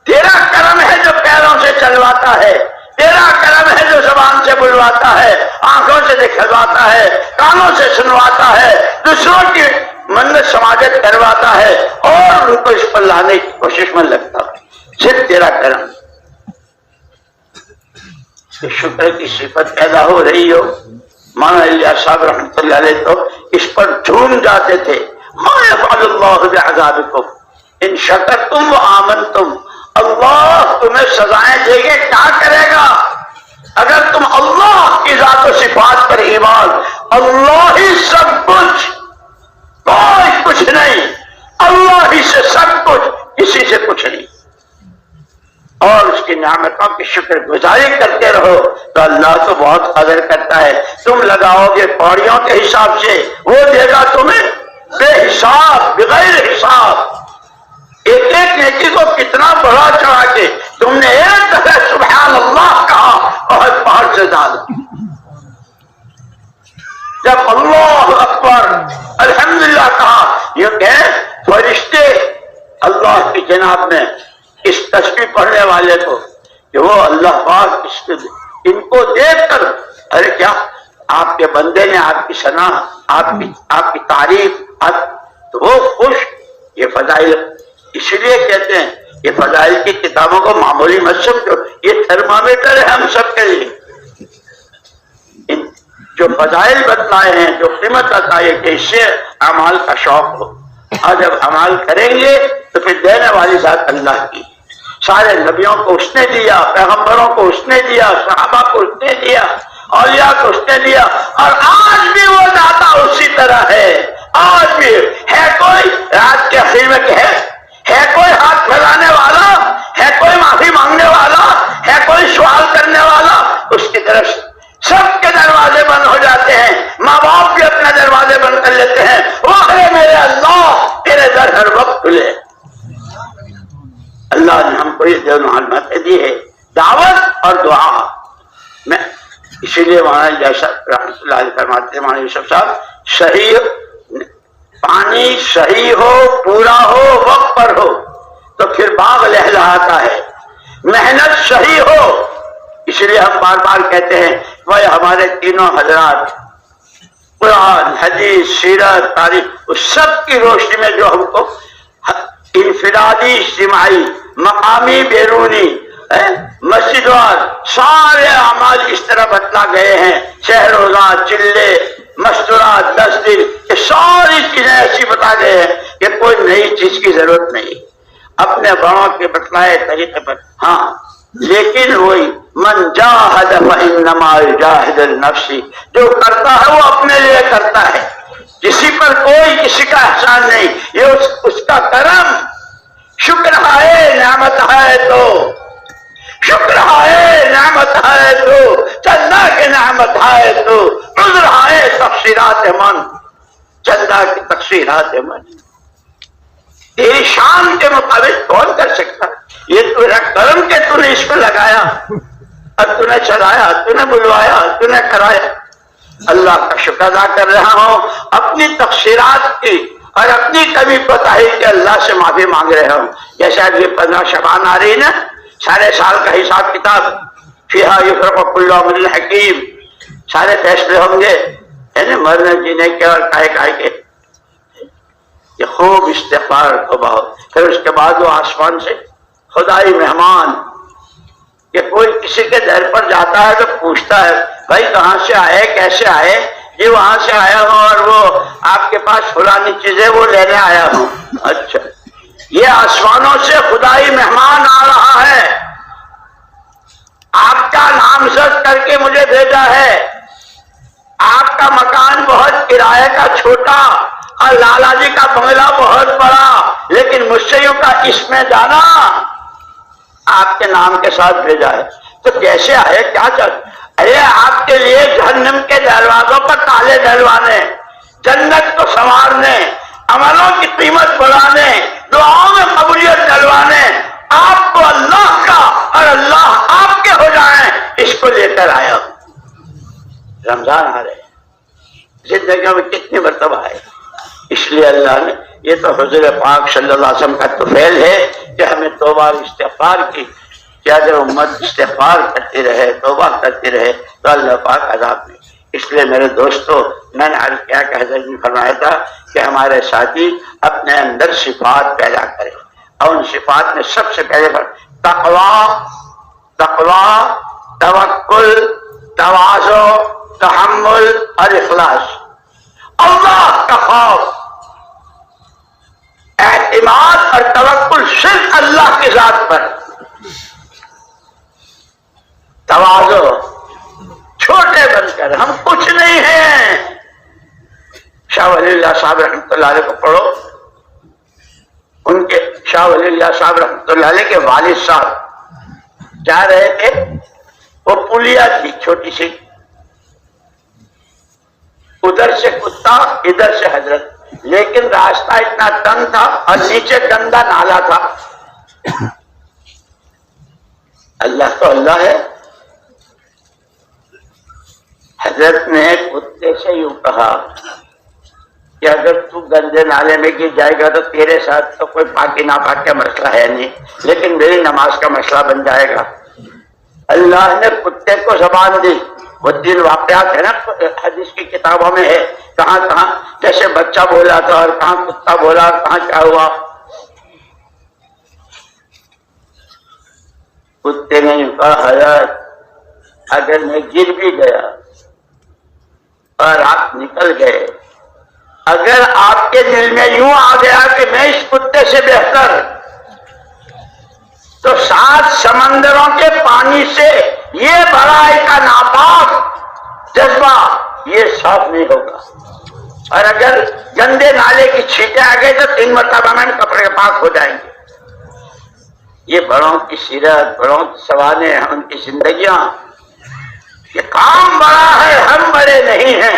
تیرا کرم ہے جو پیروں سے چل بلواتا ہے، تیرا کرم ہے جو زبان سے بلواتا ہے، آنکھوں سے دکھلواتا ہے، کانوں سے سنواتا ہے، دوسروں کی منت سماجت کرواتا ہے اور ان کو اس پر لانے کی کوشش میں لگتا ہے۔ صرف تیرا کرم۔ شکر کی صفت پیدا ہو رہی ہو۔ مولانا الیاس صاحب رحمۃ اللہ علیہ تو اس پر جھوم جاتے تھے۔ ما یفعل اللہ بعذابکم ان شکرتم وآمنتم، اللہ تمہیں سزائیں دے گے، کیا کرے گا اگر تم اللہ کی ذات و صفات پر ایمان، اللہ ہی سب کچھ، کوئی کچھ نہیں، اللہ ہی سے سب کچھ، کسی سے کچھ نہیں، اور اس کی نعمتوں کی شکر گزاری کرتے رہو تو اللہ تو بہت قدر کرتا ہے۔ تم لگاؤ گے پوڑیوں کے حساب سے، وہ دے گا تمہیں بے حساب، بغیر حساب، ایک ایک نیکی کو کتنا بڑا چڑھا کے تم نے ایک دفعہ سبحان اللہ کہا، بہت پہاڑ سے زیادہ۔ جب اللہ اکبر الحمدللہ کہا، یہ کہ فرشتے اللہ کی جناب میں اس تسبیح پڑھنے والے کو کہ وہ اللہ پاک ان کو دیکھ کر، ارے کیا آپ کے بندے نے آپ کی ثنا، آپ کی تعریف، تو وہ خوش۔ یہ فضائل اس لیے کہتے ہیں، یہ فضائل کی کتابوں کو معمولی مت سمجھو، یہ تھرمامیٹر ہے ہم سب کے لیے۔ جو فضائل بتلائے ہیں، جو قیمت بتائی ہے کہ اس سے اعمال کا شوق ہو، اور جب عمل کریں گے تو پھر دینے والی ذات اللہ کی۔ سارے نبیوں کو اس نے دیا، پیغمبروں کو اس نے دیا، صحابہ کو اس نے دیا، اولیاء کو اس نے دیا، اور آج بھی وہ داتا اسی طرح ہے۔ آج بھی ہے کوئی رات کے اخیر میں کہ ہے کوئی ہاتھ پھیلانے والا، ہے کوئی معافی مانگنے والا، ہے کوئی سوال کرنے والا، اس کی طرف سب کے دروازے بند ہو جاتے ہیں، ماں باپ بھی اپنے دروازے بند کر لیتے ہیں، وہ ہے میرے اللہ تیرے در ہر وقت کھلے۔ اللہ نے ہم کو یہ دونوں علامتیں دی ہے، دعوت اور دعا میں۔ اسی لیے مولانا جیسا رحمۃ اللہ علیہ فرماتے ہیں، مولانا یوسف صاحب، صحیح پانی صحیح ہو، پورا ہو، وقت پر ہو تو پھر باغ لہلہاتا ہے، محنت صحیح ہو۔ اس لیے ہم بار بار کہتے ہیں وہ ہمارے تینوں حضرات قرآن، حدیث، سیرت، تاریخ، اس سب کی روشنی میں جو ہم کو انفرادی، اجتماعی، مقامی، بیرونی، مسجد وار سارے اعمال اس طرح بتلا گئے ہیں، شہ روزہ، چلے، مستورات، 10 دن، یہ ساری چیزیں ایسی بتا گئے ہیں کہ کوئی نئی چیز کی ضرورت نہیں، اپنے بڑوں کے بتلائے طریقے پر۔ ہاں لیکن وہی من جاہد فانما یجاہد لنفسہ، جو کرتا ہے وہ اپنے لیے کرتا ہے، کسی پر کوئی کسی کا احسان نہیں، یہ اس کا کرم۔ شکر ہے نعمت ہے تو، شکر ہے نعمت ہے تو، چندہ کی نعمت ہے تو، عذر ہے تقصیرات من، چندہ کی تقصیرات من، تیری شان کے مطابق کون کر سکتا؟ یہ تیرا کرم کہ تو نے اس کو لگایا، اور تو نے چلایا، تو نے بلوایا، تو نے کرایا۔ اللہ کا شکر ادا کر رہا ہوں، اپنی تقصیرات کی اور اپنی کمی کوتاہی کے اللہ سے معافی مانگ رہا ہوں۔ جیسے اب یہ 15 شعبان آ رہی نا، سارے سال کا حساب کتاب، فیہا یفرق کل امر حکیم، سارے فیصلے ہوں گے، یعنی مرنے جینے کے اور کائے کے۔ یہ خوب استغفار توبہ ہو۔ پھر اس کے بعد وہ آسمان سے خدائی مہمان، کہ کوئی کسی کے در پر جاتا ہے تو پوچھتا ہے بھائی کہاں سے آئے، کیسے آئے؟ یہ وہاں سے آیا ہوں اور وہ آپ کے پاس فلانی چیزیں وہ لینے آیا ہوں۔ اچھا، یہ آسمانوں سے خدائی مہمان آ رہا ہے، آپ کا نامزد کر کے مجھے بھیجا ہے، آپ کا مکان بہت کرایہ کا چھوٹا اور لالا جی کا بنگلہ بہت بڑا، لیکن مجھ سے یوں کا اس میں جانا آپ کے نام کے ساتھ بھیجا ہے۔ تو کیسے آئے، کیا چاہتے؟ ارے آپ کے لیے جہنم کے دروازوں پر تالے ڈلوانے، جنت کو سنوارنے، عملوں کی قیمت بڑھانے، دعاؤں میں قبولیت ڈلوانے، آپ کو اللہ کا اور اللہ آپ کے ہو جائیں، اس کو لے کر آیا ہوں۔ رمضان آ رہے، زندگیوں میں کتنی مرتبہ ہے، اس لیے اللہ نے یہ تو حضور پاک صلی اللہ علیہ وسلم کا طفیل ہے کہ ہمیں توبہ اور استغفار کی کہ اگر امت استغفار کرتی رہے، توبہ کرتی رہے تو اللہ پاک عذاب نہیں۔ اس لیے میرے دوستو، میں نے عرض کیا کہ حضرت نے فرمایا تھا کہ ہمارے ساتھی اپنے اندر صفات پیدا کریں، اور ان صفات میں سب سے پہلے تقوی، توکل، تواضع، تحمل اور اخلاص، اللہ کا خوف، اعتماد اور توکل صرف اللہ کی ذات پر، تواضع، چھوٹے بن کر ہم کچھ نہیں ہیں۔ شاہ ولی اللہ صاحب رحمۃ اللہ علیہ کو پڑھو، ان کے شاہ ولی اللہ صاحب رحمۃ اللہ علیہ کے والد صاحب جا رہے تھے، وہ پلیا تھی چھوٹی سی، ادھر سے کتا ادھر سے حضرت، لیکن راستہ اتنا تنگ تھا اور نیچے گندا نالا تھا۔ اللہ تو اللہ ہے، حضرت نے کتے سے یوں کہا کہ اگر تو گندے نالے میں گر جائے گا تو تیرے ساتھ تو کوئی پاکی ناپاک کا مسئلہ ہے نہیں، لیکن میری نماز کا مسئلہ بن جائے گا۔ اللہ نے کتے کو زبان دی، وہ 3 واقعات ہے نا حدیث کی کتابوں میں ہے، کہاں کہاں جیسے بچہ بولا تھا اور کہاں کتا بولا اور کہاں کیا ہوا۔ کتے نے یوں کہا حضرت اگر میں گر بھی گیا اور آپ نکل گئے، اگر آپ کے دل میں یوں آ گیا کہ میں اس کتے سے بہتر، تو 7 سمندروں کے پانی سے یہ بڑا ایک ناپاک جذبہ یہ صاف نہیں ہوگا، اور اگر گندے نالے کی چھینٹیں آ گئی تو 3 مرتبہ میں کپڑے پاک ہو جائیں گے۔ یہ بڑوں کی سیرت، بڑوں کی سوانح، ان کی زندگیاں، یہ کام بڑا ہے، ہم بڑے نہیں ہیں،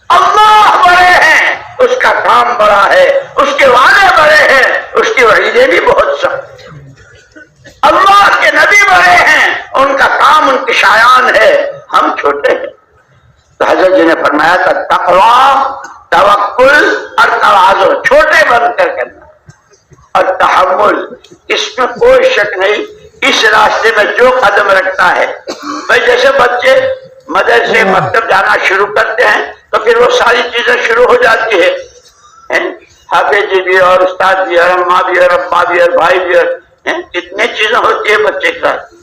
اللہ بڑے ہیں، اس کا کام بڑا ہے، اس کے وعدے بڑے ہیں، اس کی وعیدیں بھی بہت سخت، اللہ کے نبی بڑے ہیں، ان کا کام ان کی شایان ہے، ہم چھوٹے ہیں۔ تو حضرت جی نے فرمایا تھا تقوی، توکل اور تواضع، چھوٹے بن کر کرنا، اور تحمل، اس میں کوئی شک نہیں، اس راستے میں جو قدم رکھتا ہے، بھائی جیسے بچے مدرسے مکتب جانا شروع کرتے ہیں تو پھر وہ ساری چیزیں شروع ہو جاتی ہے، حافظ جی بھی اور استاد بھی اور اماں بھی اور ابا بھی اور بھائی بھی، اور کتنی چیزیں ہوتی ہے بچے کے ساتھ۔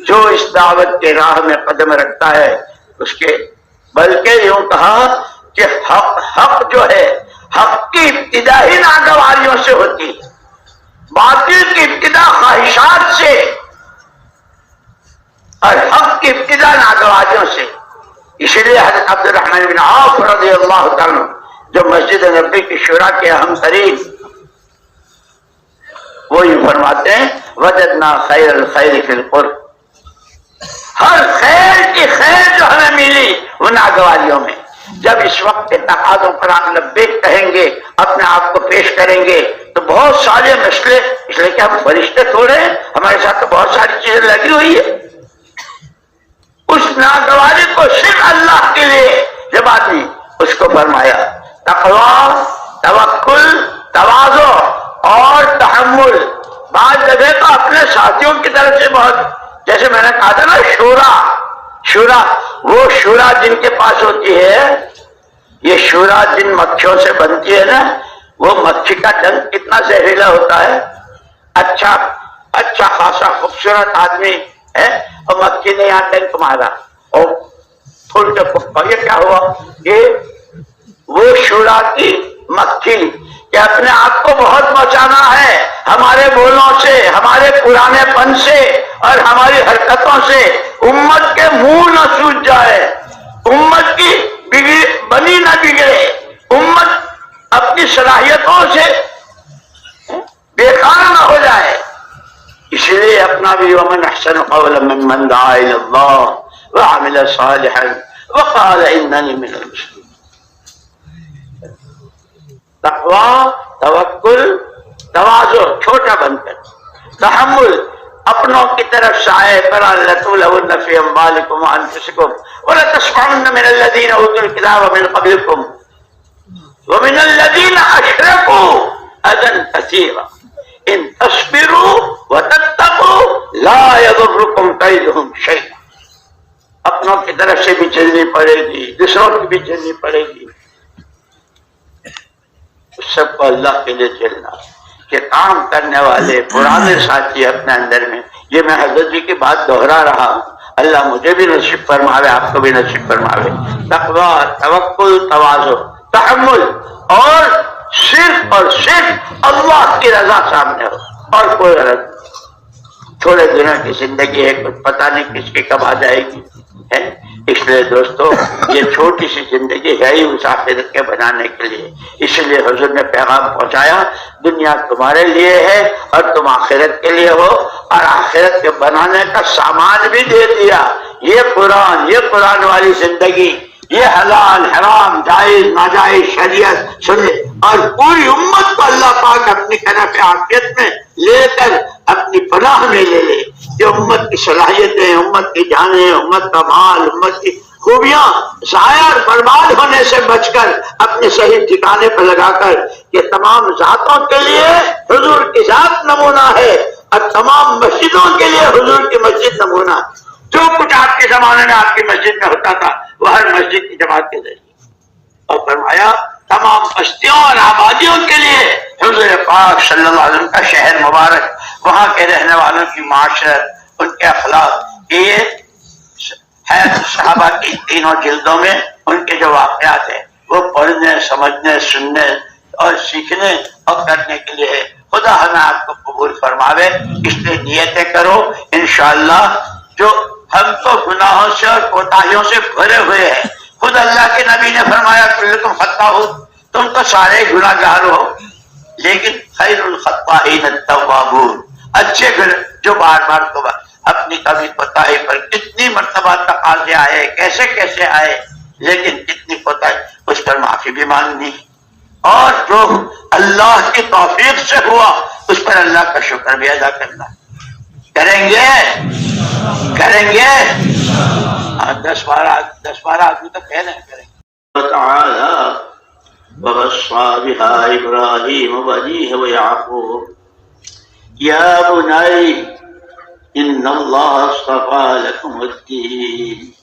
جو اس دعوت کے راہ میں قدم رکھتا ہے اس کے، بلکہ یوں کہا کہ حق جو ہے، حق کی ابتدا ہی ناگواریوں سے ہوتی ہے، باطل کی ابتدا خواہشات سے اور حق کی ابتدا ناگواریوں سے۔ اس لیے حضرت عبد الرحمن بن عوف رضی اللہ تعالیٰ جو مسجد نبی کی شورا کے اہم ترین، وہ یہ فرماتے ہیں وجدنا خیر الخیر فی القرب، ہر خیر کی خیر جو ہمیں ملی وہ ناگواریوں میں۔ جب اس وقت کے تقاضوں پر آپ لبیک کہیں گے، اپنے آپ کو پیش کریں گے تو بہت سارے مسئلے، اس لیے کہ ہم فرشتے تھوڑے ہیں، ہمارے ساتھ تو بہت ساری چیزیں لگی ہوئی ہے، اس ناگواری کو صرف اللہ کے لیے جب آدمی اس کو فرمایا تقوی، توکل، تواضع اور تحمل۔ بعض جگہ تو اپنے ساتھیوں کی طرف سے بہت، جیسے میں نے کہا تھا نا شورا، وہ شورا جن کے پاس ہوتی ہے، یہ شورا جن مکھیوں سے بنتی ہے نا، وہ مکھی کا ڈنک کتنا زہریلا ہوتا ہے، اچھا خاصا خوبصورت آدمی ہے اور مکھی نے یہاں ڈنک مارا اور پھول کے پکا، یہ کیا ہوا؟ یہ وہ شورا کی مکھی کہ اپنے آپ کو بہت بچانا ہے ہمارے بولوں سے، ہمارے پرانے پن سے اور ہماری حرکتوں سے، امت کے منہ نہ سوج جائے، امت کی بنی نہ بگڑے، امت اپنی صلاحیتوں سے بیکار نہ ہو جائے۔ اس لیے اپنا بھی ومن احسن قولا ممن دعا الی اللہ وعمل صالحا وقال اننی من المسلمین۔ تقوی، توکل، تواضع، چھوٹا بن کر، تحمل، اپنوں کی طرف سائے برا لتولون فی اموالکم وانفسکم ولتسمعن من الذین اوتوا الکتاب من قبلکم ومن الذین اشرکوا اذی کثیرا ان تصبروا وتتقوا لا یضرکم کیدہم شیئا، اپنوں کی طرف سے بھی چلنی پڑے گی، دوسروں کی بھی چلنی پڑے گی، سب کو اللہ کے لیے چلنا کہ کام کرنے والے پرانے ساتھی اپنے اندر میں. یہ میں حضرت جی کی بات دہرا رہا ہوں، اللہ مجھے بھی نصیب فرماوے، آپ کو بھی نصیب فرماوے. تقویٰ، توکل، تواضع، تحمل، اور صرف اللہ کی رضا سامنے ہو اور کوئی غرض نہیں. تھوڑے دنوں کی زندگی ہے، کچھ پتہ نہیں کس کی کب آ جائے گی ہے. اس لیے دوستو یہ چھوٹی سی زندگی ہے ہی اس آخرت کے بنانے کے لیے. اس لیے حضور نے پیغام پہنچایا دنیا تمہارے لیے ہے اور تم آخرت کے لیے ہو، اور آخرت کے بنانے کا سامان بھی دے دیا. یہ قرآن والی زندگی، یہ حلال حرام جائز ناجائز شریعت سنے، اور پوری امت کو اللہ پاک اپنی کنف عافیت میں لے کر اپنی پناہ میں لے لے. یہ امت کی صلاحیتیں، امت کی جانیں، امت کا مال، امت کی خوبیاں ضائع اور برباد ہونے سے بچ کر اپنے صحیح ٹھکانے پر لگا کر یہ تمام ذاتوں کے لیے حضور کی ذات نمونہ ہے، اور تمام مسجدوں کے لیے حضور کی مسجد نمونہ. جو کچھ آپ کے زمانے میں آپ کی مسجد میں ہوتا تھا وہ ہر مسجد کی جماعت کے ذریعے. اور فرمایا تمام بستیوں اور آبادیوں کے لیے حضور پاک صلی اللہ علیہ وسلم کا شہر مبارک، وہاں کے رہنے والوں کی معاشرت، ان کے اخلاق، یہ ہے صحابہ کی تینوں جلدوں میں ان کے جو واقعات ہیں وہ پڑھنے، سمجھنے، سننے اور سیکھنے اور کرنے کے لیے ہے. خدا ہمیں آپ کو قبول فرماوے. اس لیے نیتیں کرو انشاءاللہ. جو ہم تو گناہوں سے اور کوتاہیوں سے بھرے ہوئے ہیں. خود اللہ کے نبی نے فرمایا کلکم خطاؤون، تم تو سارے گناہ گار ہو، لیکن خیر الخطائین التوابون، اچھے جو بار بار توبہ. اپنی کبھی کوتاہی پر کتنی مرتبہ تقاضے آئے، کیسے کیسے آئے، لیکن کتنی کوتاہی اس پر معافی بھی مانگنی، اور جو اللہ کی توفیق سے ہوا اس پر اللہ کا شکر بھی ادا کرنا. کریں گے 10-12 آدمی تو کہہ رہے ہیں کریں گے. تعالی ووصى بها إبراهيم وبنيه ويعقوب يا بني إن الله اصطفى لكم الدين